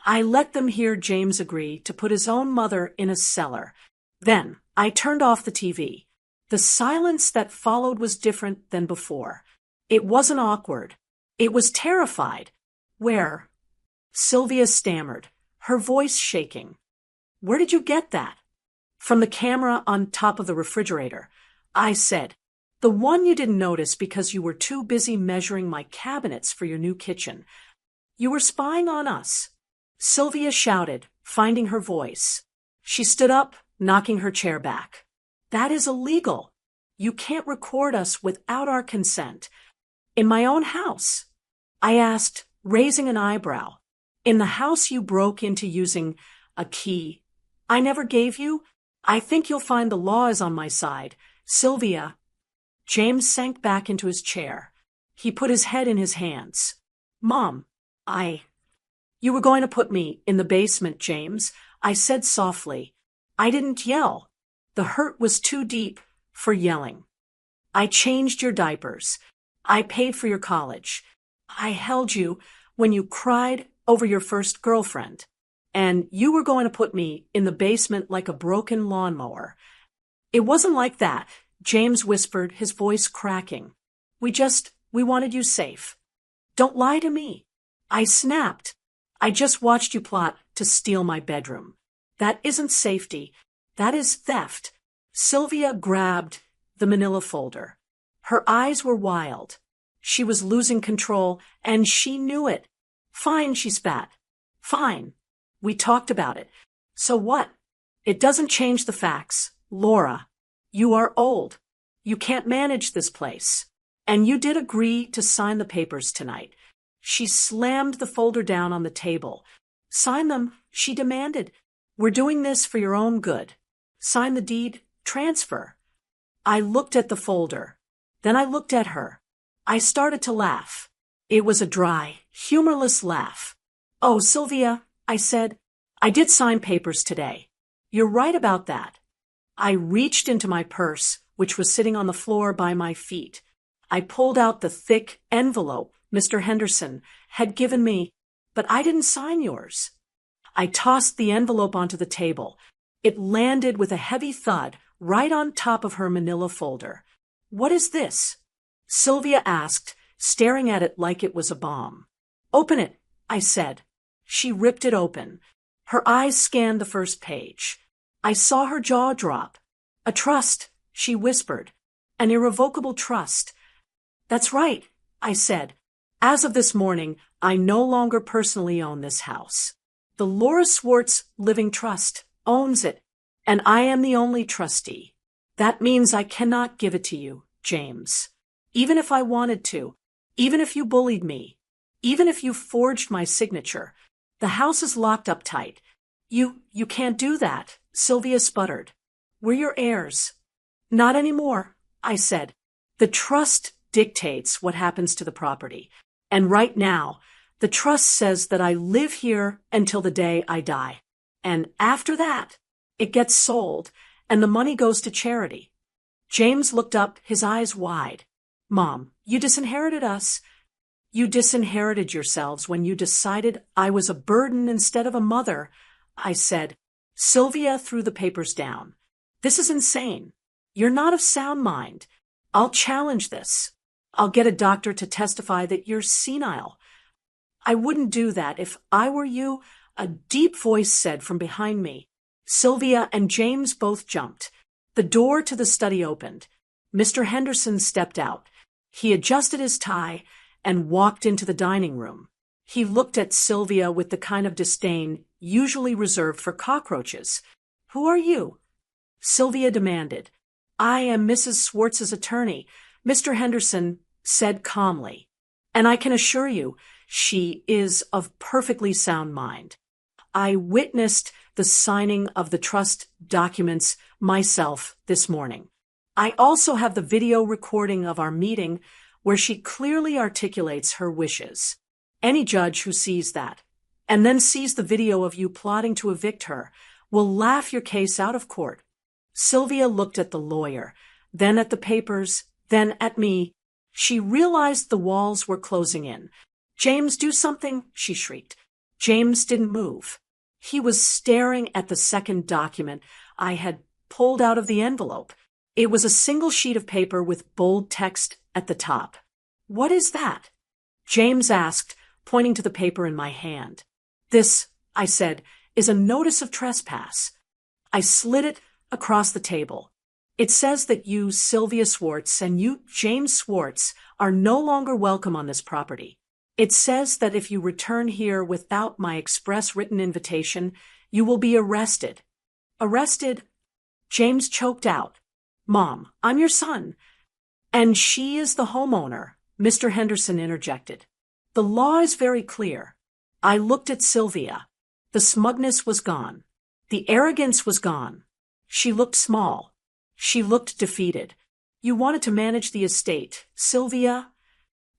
I let them hear James agree to put his own mother in a cellar. Then I turned off the TV. The silence that followed was different than before. It wasn't awkward. It was terrified. Where? Sylvia stammered, her voice shaking. Where did you get that? From the camera on top of the refrigerator. I said, the one you didn't notice because you were too busy measuring my cabinets for your new kitchen. You were spying on us. Sylvia shouted, finding her voice. She stood up, knocking her chair back. That is illegal. You can't record us without our consent. In my own house. I asked, raising an eyebrow. In the house you broke into using a key I never gave you? I think you'll find the law is on my side. Sylvia. James sank back into his chair. He put his head in his hands. Mom, You were going to put me in the basement, James, I said softly. I didn't yell. The hurt was too deep for yelling. I changed your diapers. I paid for your college. I held you when you cried over your first girlfriend. And you were going to put me in the basement like a broken lawnmower. It wasn't like that, James whispered, his voice cracking. We wanted you safe. Don't lie to me. I snapped. I just watched you plot to steal my bedroom. That isn't safety. That is theft. Sylvia grabbed the manila folder. Her eyes were wild. She was losing control, and she knew it. Fine, she spat. Fine. We talked about it. So what? It doesn't change the facts. Laura, you are old. You can't manage this place. And you did agree to sign the papers tonight. She slammed the folder down on the table. Sign them, she demanded. We're doing this for your own good. Sign the deed, transfer. I looked at the folder. Then I looked at her. I started to laugh. It was a dry, humorless laugh. Oh, Sylvia, I said, I did sign papers today. You're right about that. I reached into my purse, which was sitting on the floor by my feet. I pulled out the thick envelope Mr. Henderson had given me, but I didn't sign yours. I tossed the envelope onto the table. It landed with a heavy thud right on top of her manila folder. What is this? Sylvia asked, staring at it like it was a bomb. Open it, I said. She ripped it open. Her eyes scanned the first page. I saw her jaw drop. A trust, she whispered. An irrevocable trust. That's right, I said. As of this morning, I no longer personally own this house. The Laura Swartz Living Trust owns it, and I am the only trustee. That means I cannot give it to you, James. Even if I wanted to, even if you bullied me, even if you forged my signature, the house is locked up tight. You can't do that, Sylvia sputtered. We're your heirs. Not anymore, I said. The trust dictates what happens to the property. And right now, the trust says that I live here until the day I die. And after that, it gets sold, and the money goes to charity. James looked up, his eyes wide. Mom, you disinherited us. You disinherited yourselves when you decided I was a burden instead of a mother, I said. Sylvia threw the papers down. This is insane. You're not of sound mind. I'll challenge this. I'll get a doctor to testify that you're senile. I wouldn't do that if I were you, a deep voice said from behind me. Sylvia and James both jumped. The door to the study opened. Mr. Henderson stepped out. He adjusted his tie and walked into the dining room. He looked at Sylvia with the kind of disdain usually reserved for cockroaches. "Who are you?" Sylvia demanded. "I am Mrs. Swartz's attorney," Mr. Henderson said calmly. "And I can assure you, she is of perfectly sound mind. I witnessed the signing of the trust documents myself this morning. I also have the video recording of our meeting where she clearly articulates her wishes. Any judge who sees that, and then sees the video of you plotting to evict her, will laugh your case out of court." Sylvia looked at the lawyer, then at the papers, then at me. She realized the walls were closing in. "James, do something," she shrieked. James didn't move. He was staring at the second document I had pulled out of the envelope. It was a single sheet of paper with bold text at the top. "What is that?" James asked, pointing to the paper in my hand. "This," I said, "is a notice of trespass." I slid it across the table. "It says that you, Sylvia Swartz, and you, James Swartz, are no longer welcome on this property. It says that if you return here without my express written invitation, you will be arrested." "Arrested?" James choked out. "Mom, I'm your son." "And she is the homeowner," Mr. Henderson interjected. "The law is very clear." I looked at Sylvia. The smugness was gone. The arrogance was gone. She looked small. She looked defeated. "You wanted to manage the estate, Sylvia?"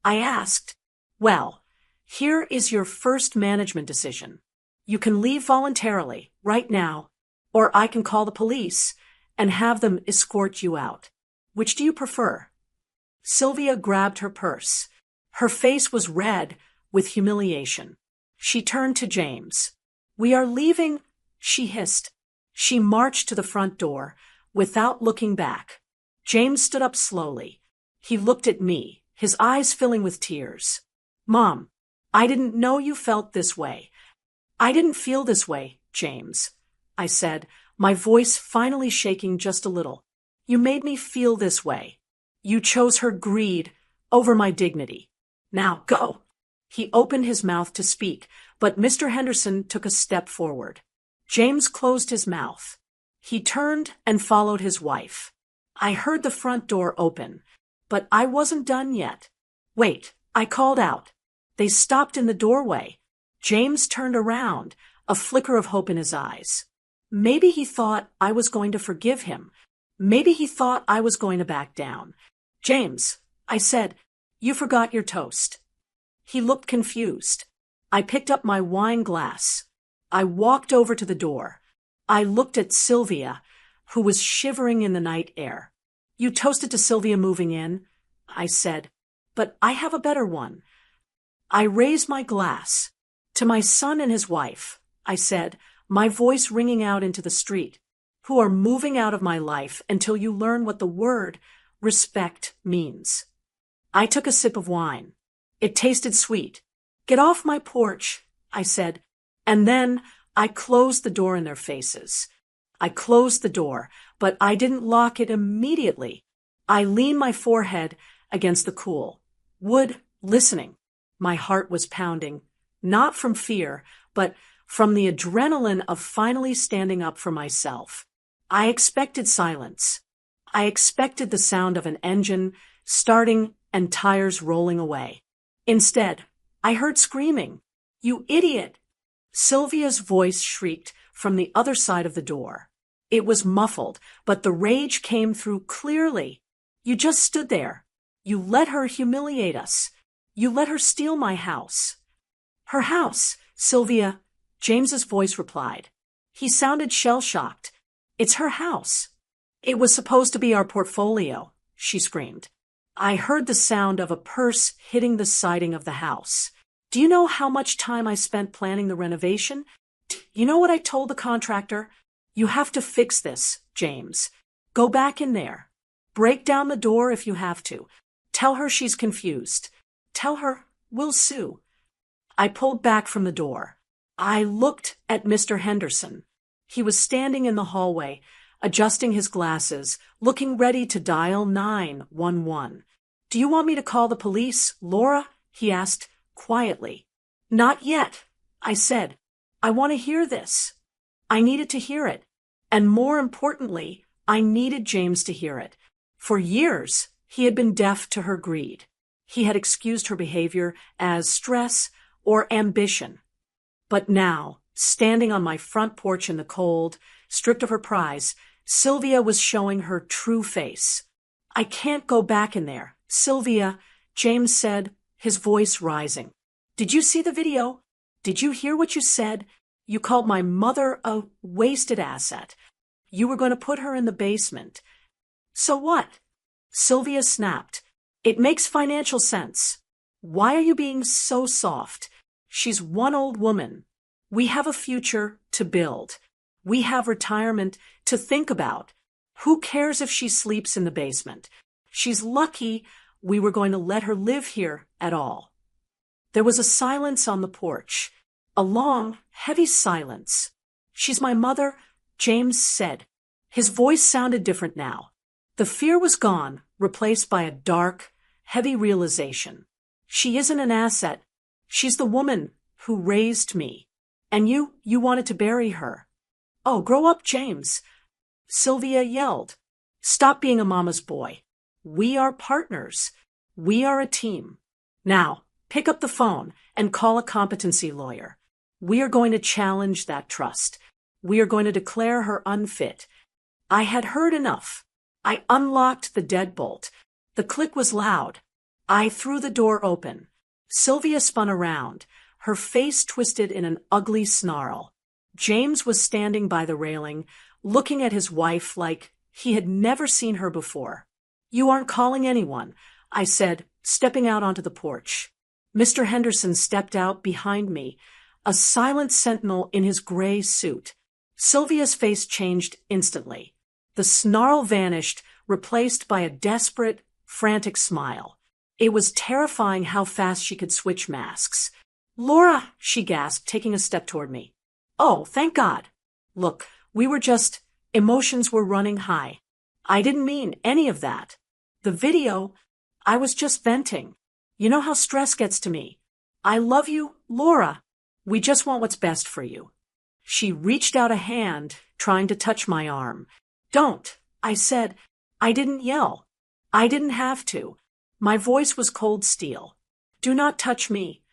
I asked. "Well, here is your first management decision. You can leave voluntarily, right now, or I can call the police and have them escort you out. Which do you prefer?" Sylvia grabbed her purse. Her face was red with humiliation. She turned to James. "We are leaving," she hissed. She marched to the front door without looking back. James stood up slowly. He looked at me, his eyes filling with tears. "Mom, I didn't know you felt this way." "I didn't feel this way, James," I said, my voice finally shaking just a little. "You made me feel this way. You chose her greed over my dignity. Now go." He opened his mouth to speak, but Mr. Henderson took a step forward. James closed his mouth. He turned and followed his wife. I heard the front door open, but I wasn't done yet. "Wait," I called out. They stopped in the doorway. James turned around, a flicker of hope in his eyes. Maybe he thought I was going to forgive him. Maybe he thought I was going to back down. "James," I said, "you forgot your toast." He looked confused. I picked up my wine glass. I walked over to the door. I looked at Sylvia, who was shivering in the night air. "You toasted to Sylvia moving in," I said, "but I have a better one." I raised my glass. "To my son and his wife," I said, my voice ringing out into the street, "who are moving out of my life until you learn what the word respect means." I took a sip of wine. It tasted sweet. "Get off my porch," I said, and then I closed the door in their faces. I closed the door, but I didn't lock it immediately. I leaned my forehead against the cool wood, listening. My heart was pounding, not from fear, but from the adrenaline of finally standing up for myself. I expected silence. I expected the sound of an engine starting and tires rolling away. Instead, I heard screaming. "You idiot!" Sylvia's voice shrieked from the other side of the door. It was muffled, but the rage came through clearly. "You just stood there. You let her humiliate us. You let her steal my house." "Her house, Sylvia," James's voice replied. He sounded shell-shocked. "It's her house." "It was supposed to be our portfolio," she screamed. I heard the sound of a purse hitting the siding of the house. "Do you know how much time I spent planning the renovation? You know what I told the contractor? You have to fix this, James. Go back in there. Break down the door if you have to. Tell her she's confused. Tell her we'll sue." I pulled back from the door. I looked at Mr. Henderson. He was standing in the hallway, adjusting his glasses, looking ready to dial 911. "Do you want me to call the police, Laura?" he asked quietly. "Not yet," I said. "I want to hear this." I needed to hear it. And more importantly, I needed James to hear it. For years, he had been deaf to her greed. He had excused her behavior as stress or ambition. But now, standing on my front porch in the cold, stripped of her prize, Sylvia was showing her true face. "I can't go back in there, Sylvia," James said, his voice rising. "Did you see the video? Did you hear what you said? You called my mother a wasted asset. You were going to put her in the basement." "So what?" Sylvia snapped. "It makes financial sense. Why are you being so soft? She's one old woman. We have a future to build. We have retirement to think about. Who cares if she sleeps in the basement? She's lucky we were going to let her live here at all." There was a silence on the porch, a long, heavy silence. "She's my mother," James said. His voice sounded different now. The fear was gone, replaced by a dark, heavy realization. "She isn't an asset. She's the woman who raised me. And you wanted to bury her." "Oh, grow up, James," Sylvia yelled. "Stop being a mama's boy. We are partners. We are a team. Now, pick up the phone and call a competency lawyer. We are going to challenge that trust. We are going to declare her unfit." I had heard enough. I unlocked the deadbolt. The click was loud. I threw the door open. Sylvia spun around, her face twisted in an ugly snarl. James was standing by the railing, looking at his wife like he had never seen her before. "You aren't calling anyone," I said, stepping out onto the porch. Mr. Henderson stepped out behind me, a silent sentinel in his gray suit. Sylvia's face changed instantly. The snarl vanished, replaced by a desperate, frantic smile. It was terrifying how fast she could switch masks. "Laura," she gasped, taking a step toward me. "Oh, thank God. Look, emotions were running high. I didn't mean any of that. The video, I was just venting. You know how stress gets to me. I love you, Laura. We just want what's best for you." She reached out a hand, trying to touch my arm. "Don't," I said. I didn't yell. I didn't have to. My voice was cold steel. "Do not touch me."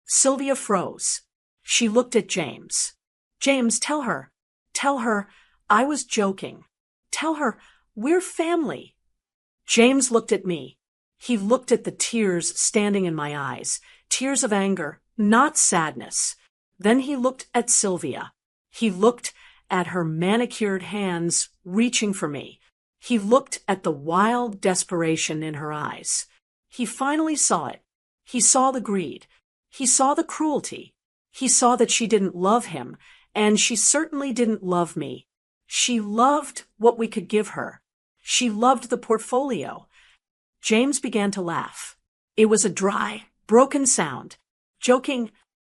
Sylvia froze. She looked at James. "James, tell her. Tell her I was joking. Tell her we're family." James looked at me. He looked at the tears standing in my eyes, tears of anger, not sadness. Then he looked at Sylvia. He looked at her manicured hands reaching for me. He looked at the wild desperation in her eyes. He finally saw it. He saw the greed. He saw the cruelty. He saw that she didn't love him, and she certainly didn't love me. She loved what we could give her. She loved the portfolio. James began to laugh. It was a dry, broken sound. "Joking?"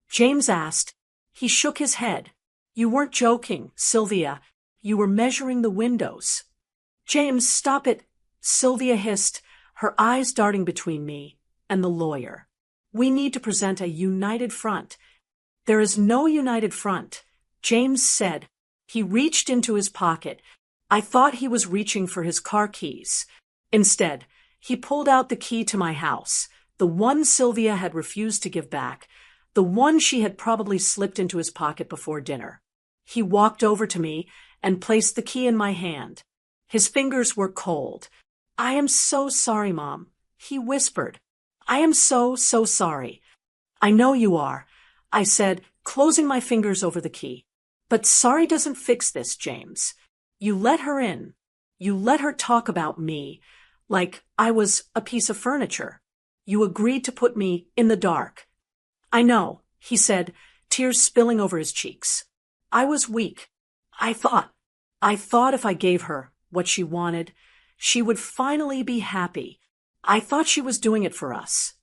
James asked. He shook his head. "You weren't joking, Sylvia. You were measuring the windows." "James, stop it," Sylvia hissed, her eyes darting between me and the lawyer. "We need to present a united front." "There is no united front," James said. He reached into his pocket. I thought he was reaching for his car keys. Instead, he pulled out the key to my house, the one Sylvia had refused to give back, the one she had probably slipped into his pocket before dinner. He walked over to me and placed the key in my hand. His fingers were cold. "I am so sorry, Mom," he whispered. "I am so sorry." "I know you are," I said, closing my fingers over the key. "But sorry doesn't fix this, James. You let her in. You let her talk about me like I was a piece of furniture. You agreed to put me in the dark." "I know," he said, tears spilling over his cheeks. "I was weak. I thought if I gave her what she wanted, she would finally be happy. I thought she was doing it for us."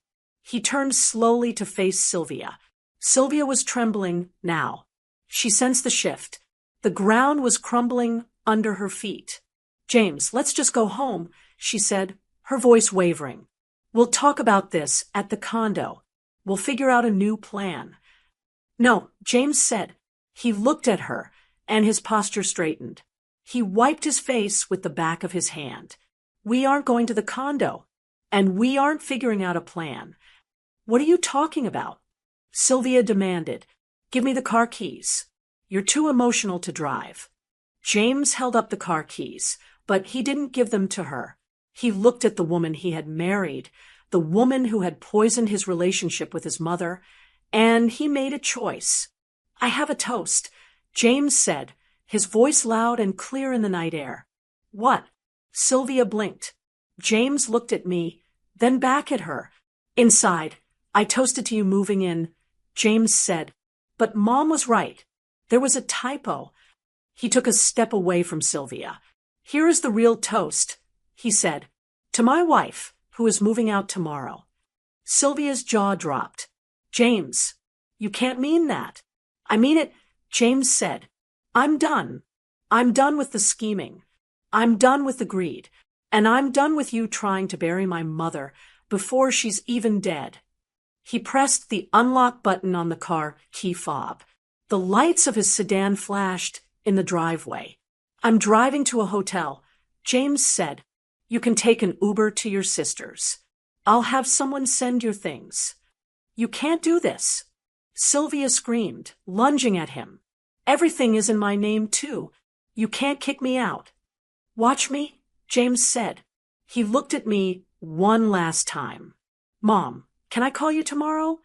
He turned slowly to face Sylvia. Sylvia was trembling now. She sensed the shift. The ground was crumbling under her feet. James, let's just go home, she said, her voice wavering. We'll talk about this at the condo. We'll figure out a new plan. No, James said. He looked at her, and his posture straightened. He wiped his face with the back of his hand. We aren't going to the condo, and we aren't figuring out a plan. What are you talking about? Sylvia demanded. Give me the car keys. You're too emotional to drive. James held up the car keys, but he didn't give them to her. He looked at the woman he had married, the woman who had poisoned his relationship with his mother, and he made a choice. I have a toast, James said, his voice loud and clear in the night air. What? Sylvia blinked. James looked at me, then back at her. Inside, I toasted to you moving in, James said. But Mom was right. There was a typo. He took a step away from Sylvia. Here is the real toast, he said. To my wife, who is moving out tomorrow. Sylvia's jaw dropped. James, you can't mean that. I mean it, James said. I'm done. I'm done with the scheming. I'm done with the greed. And I'm done with you trying to bury my mother before she's even dead. He pressed the unlock button on the car key fob. The lights of his sedan flashed in the driveway. I'm driving to a hotel, James said. You can take an Uber to your sister's. I'll have someone send your things. You can't do this. Sylvia screamed, lunging at him. Everything is in my name, too. You can't kick me out. Watch me, James said. He looked at me one last time. Mom, can I call you tomorrow?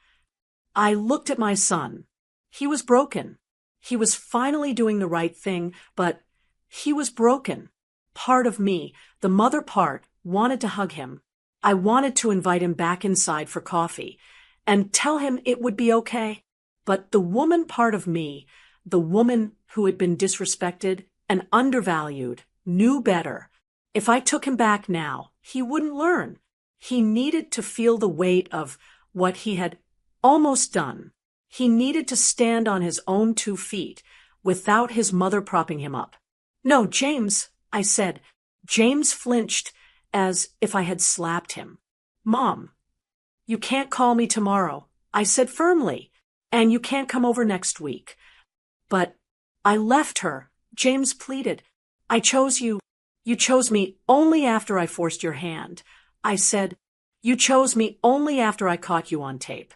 I looked at my son. He was broken. He was finally doing the right thing, but he was broken. Part of me, the mother part, wanted to hug him. I wanted to invite him back inside for coffee and tell him it would be okay. But the woman part of me, the woman who had been disrespected and undervalued, knew better. If I took him back now, he wouldn't learn. He needed to feel the weight of what he had almost done. He needed to stand on his own 2 feet without his mother propping him up. No, James, I said. James flinched as if I had slapped him. Mom, you can't call me tomorrow, I said firmly, and you can't come over next week. But I left her, James pleaded. I chose you. You chose me only after I forced your hand. I said, you chose me only after I caught you on tape.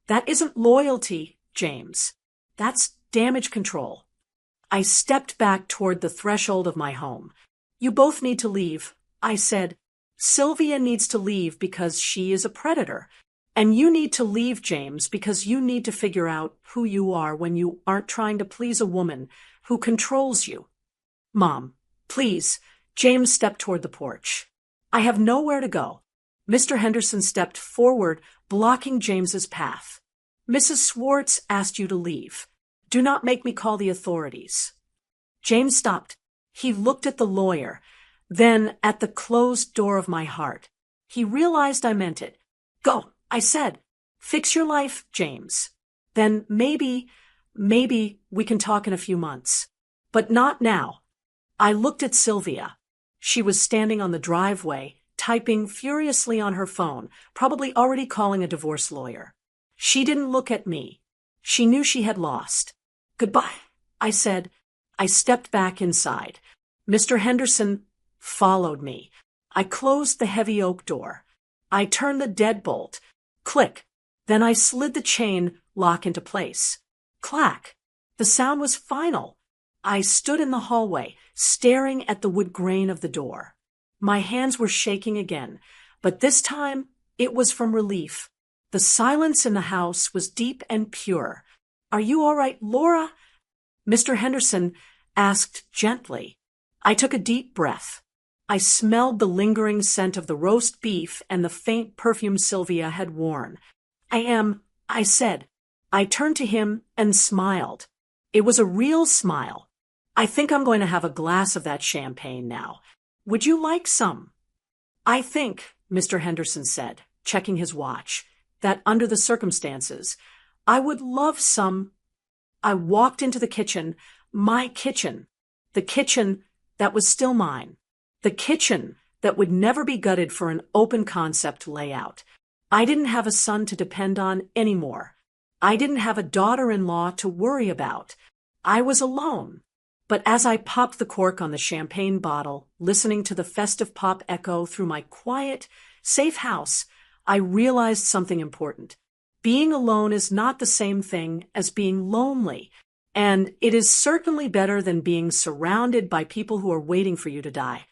That isn't loyalty, James. That's damage control. I stepped back toward the threshold of my home. You both need to leave, I said. Sylvia needs to leave because she is a predator. And you need to leave, James, because you need to figure out who you are when you aren't trying to please a woman who controls you. Mom, please. James stepped toward the porch. I have nowhere to go. Mr. Henderson stepped forward, blocking James's path. Mrs. Swartz asked you to leave. Do not make me call the authorities. James stopped. He looked at the lawyer, then at the closed door of my heart. He realized I meant it. Go, I said. Fix your life, James. Then maybe we can talk in a few months. But not now. I looked at Sylvia. She was standing on the driveway, typing furiously on her phone, probably already calling a divorce lawyer. She didn't look at me. She knew she had lost. Goodbye, I said. I stepped back inside. Mr. Henderson followed me. I closed the heavy oak door. I turned the deadbolt. Click. Then I slid the chain lock into place. Clack. The sound was final. I stood in the hallway, staring at the wood grain of the door. My hands were shaking again, but this time it was from relief. The silence in the house was deep and pure. Are you all right, Laura? Mr. Henderson asked gently. I took a deep breath. I smelled the lingering scent of the roast beef and the faint perfume Sylvia had worn. I am, I said. I turned to him and smiled. It was a real smile. I think I'm going to have a glass of that champagne now. Would you like some? I think, Mr. Henderson said, checking his watch, that under the circumstances, I would love some. I walked into the kitchen, my kitchen, the kitchen that was still mine, the kitchen that would never be gutted for an open concept layout. I didn't have a son to depend on anymore. I didn't have a daughter-in-law to worry about. I was alone. But as I popped the cork on the champagne bottle, listening to the festive pop echo through my quiet, safe house, I realized something important. Being alone is not the same thing as being lonely, and it is certainly better than being surrounded by people who are waiting for you to die.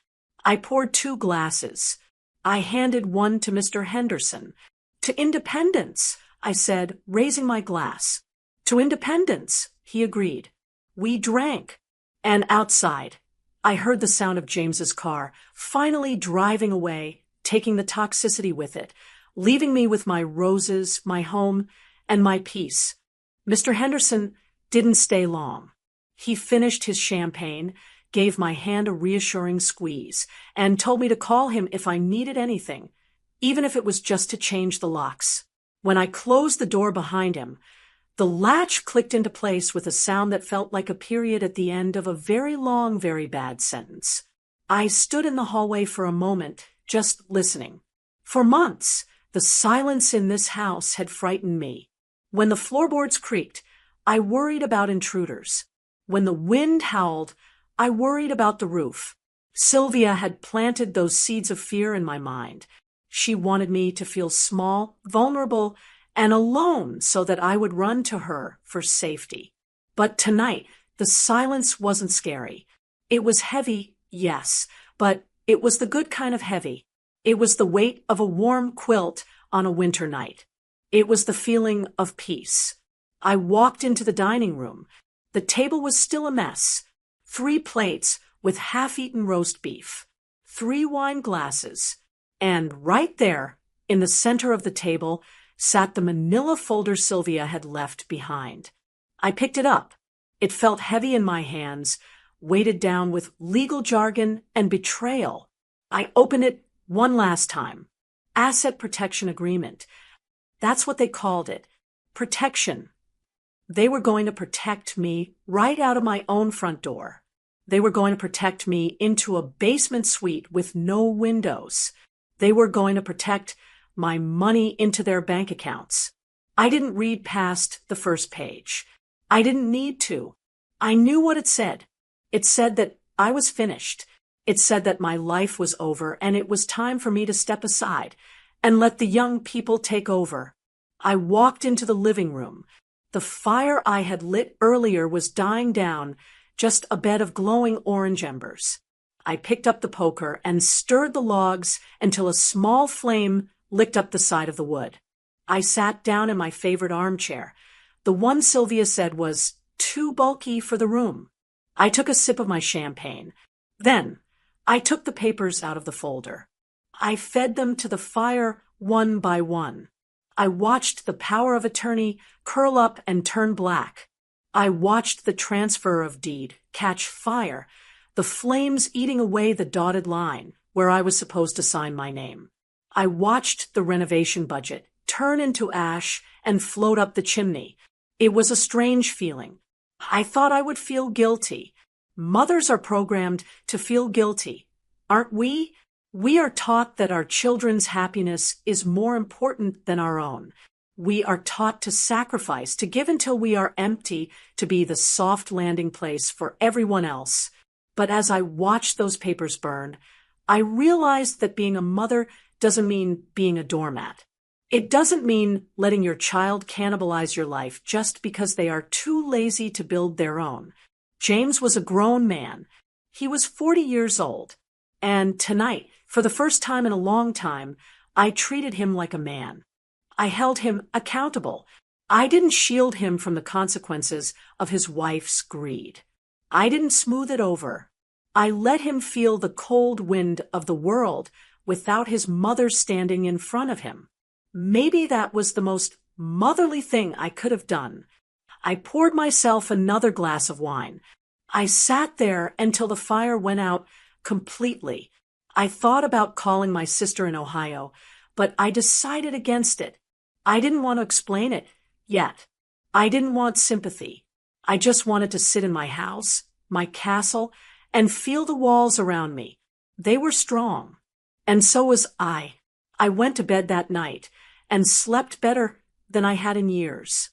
I poured 2 glasses. I handed one to Mr. Henderson. To independence, I said, raising my glass. To independence, he agreed. We drank. And outside, I heard the sound of James's car, finally driving away, taking the toxicity with it, leaving me with my roses, my home, and my peace. Mr. Henderson didn't stay long. He finished his champagne, gave my hand a reassuring squeeze, and told me to call him if I needed anything, even if it was just to change the locks. When I closed the door behind him, the latch clicked into place with a sound that felt like a period at the end of a very long, very bad sentence. I stood in the hallway for a moment, just listening. For months, the silence in this house had frightened me. When the floorboards creaked, I worried about intruders. When the wind howled, I worried about the roof. Sylvia had planted those seeds of fear in my mind. She wanted me to feel small, vulnerable, and alone so that I would run to her for safety. But tonight, the silence wasn't scary. It was heavy, yes, but it was the good kind of heavy. It was the weight of a warm quilt on a winter night. It was the feeling of peace. I walked into the dining room. The table was still a mess. 3 plates with half-eaten roast beef, 3 wine glasses, and right there, in the center of the table, sat the manila folder Sylvia had left behind. I picked it up. It felt heavy in my hands, weighted down with legal jargon and betrayal. I opened it one last time. Asset protection agreement. That's what they called it. Protection. They were going to protect me right out of my own front door. They were going to protect me into a basement suite with no windows. They were going to protect my money into their bank accounts. I didn't read past the first page. I didn't need to. I knew what it said. It said that I was finished. It said that my life was over and it was time for me to step aside and let the young people take over. I walked into the living room. The fire I had lit earlier was dying down, just a bed of glowing orange embers. I picked up the poker and stirred the logs until a small flame licked up the side of the wood. I sat down in my favorite armchair, the one Sylvia said was too bulky for the room. I took a sip of my champagne. Then, I took the papers out of the folder. I fed them to the fire one by one. I watched the power of attorney curl up and turn black. I watched the transfer of deed catch fire, the flames eating away the dotted line where I was supposed to sign my name. I watched the renovation budget turn into ash and float up the chimney. It was a strange feeling. I thought I would feel guilty. Mothers are programmed to feel guilty, aren't we? We are taught that our children's happiness is more important than our own. We are taught to sacrifice, to give until we are empty, to be the soft landing place for everyone else. But as I watched those papers burn, I realized that being a mother doesn't mean being a doormat. It doesn't mean letting your child cannibalize your life just because they are too lazy to build their own. James was a grown man. He was 40 years old. And tonight, for the first time in a long time, I treated him like a man. I held him accountable. I didn't shield him from the consequences of his wife's greed. I didn't smooth it over. I let him feel the cold wind of the world without his mother standing in front of him. Maybe that was the most motherly thing I could have done. I poured myself another glass of wine. I sat there until the fire went out completely. I thought about calling my sister in Ohio, but I decided against it. I didn't want to explain it yet. I didn't want sympathy. I just wanted to sit in my house, my castle, and feel the walls around me. They were strong. And so was I. I went to bed that night and slept better than I had in years.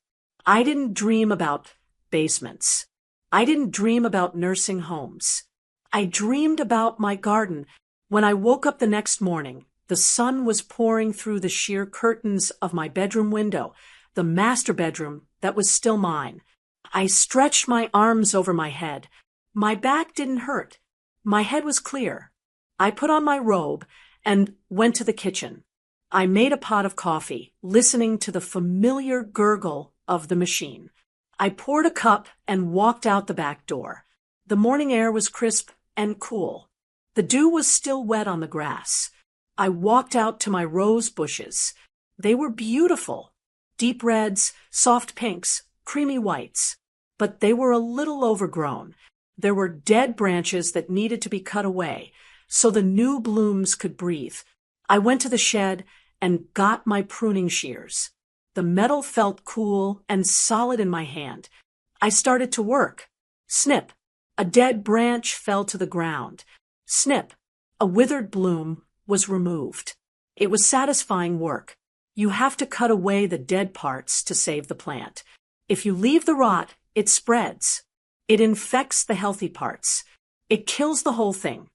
I didn't dream about basements. I didn't dream about nursing homes. I dreamed about my garden. When I woke up the next morning, the sun was pouring through the sheer curtains of my bedroom window, the master bedroom that was still mine. I stretched my arms over my head. My back didn't hurt. My head was clear. I put on my robe and went to the kitchen. I made a pot of coffee, listening to the familiar gurgle of the machine. I poured a cup and walked out the back door. The morning air was crisp and cool. The dew was still wet on the grass. I walked out to my rose bushes. They were beautiful. Deep reds, soft pinks, creamy whites. But they were a little overgrown. There were dead branches that needed to be cut away so the new blooms could breathe. I went to the shed and got my pruning shears. The metal felt cool and solid in my hand. I started to work. Snip! A dead branch fell to the ground. Snip! A withered bloom was removed. It was satisfying work. You have to cut away the dead parts to save the plant. If you leave the rot, it spreads. It infects the healthy parts. It kills the whole thing.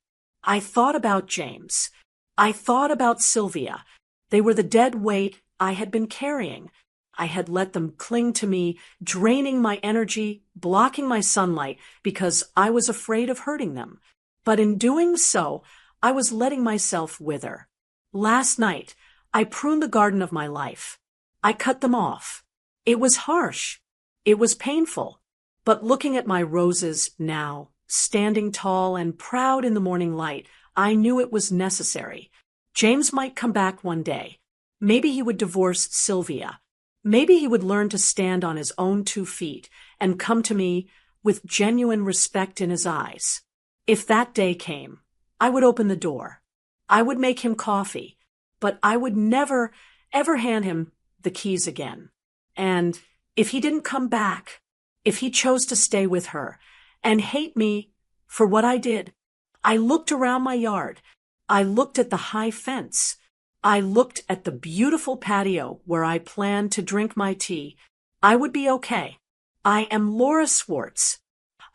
I thought about James. I thought about Sylvia. They were the dead weight I had been carrying. I had let them cling to me, draining my energy, blocking my sunlight, because I was afraid of hurting them. But in doing so, I was letting myself wither. Last night, I pruned the garden of my life. I cut them off. It was harsh. It was painful. But looking at my roses now, standing tall and proud in the morning light, I knew it was necessary. James might come back one day. Maybe he would divorce Sylvia. Maybe he would learn to stand on his own 2 feet and come to me with genuine respect in his eyes. If that day came, I would open the door. I would make him coffee, but I would never, ever hand him the keys again. And if he didn't come back, if he chose to stay with her and hate me for what I did, I looked around my yard. I looked at the high fence. I looked at the beautiful patio where I planned to drink my tea. I would be okay. I am Laura Swartz.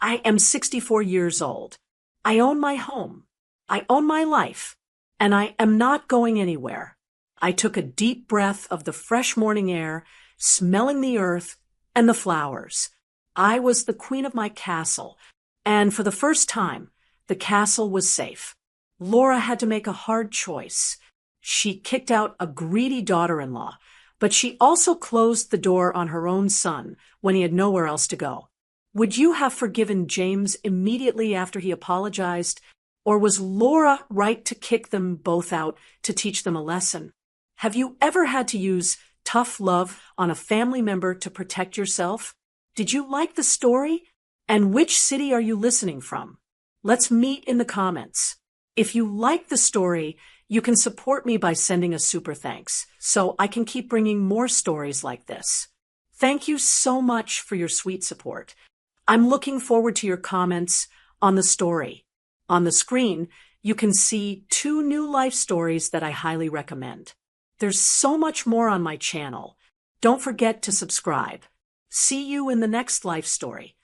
I am 64 years old. I own my home. I own my life. And I am not going anywhere. I took a deep breath of the fresh morning air, smelling the earth and the flowers. I was the queen of my castle, and for the first time, the castle was safe. Laura had to make a hard choice. She kicked out a greedy daughter-in-law, but she also closed the door on her own son when he had nowhere else to go. Would you have forgiven James immediately after he apologized, or was Laura right to kick them both out to teach them a lesson? Have you ever had to use tough love on a family member to protect yourself? Did you like the story? And which city are you listening from? Let's meet in the comments. If you like the story, you can support me by sending a super thanks, so I can keep bringing more stories like this. Thank you so much for your sweet support. I'm looking forward to your comments on the story. On the screen, you can see 2 new life stories that I highly recommend. There's so much more on my channel. Don't forget to subscribe. See you in the next life story.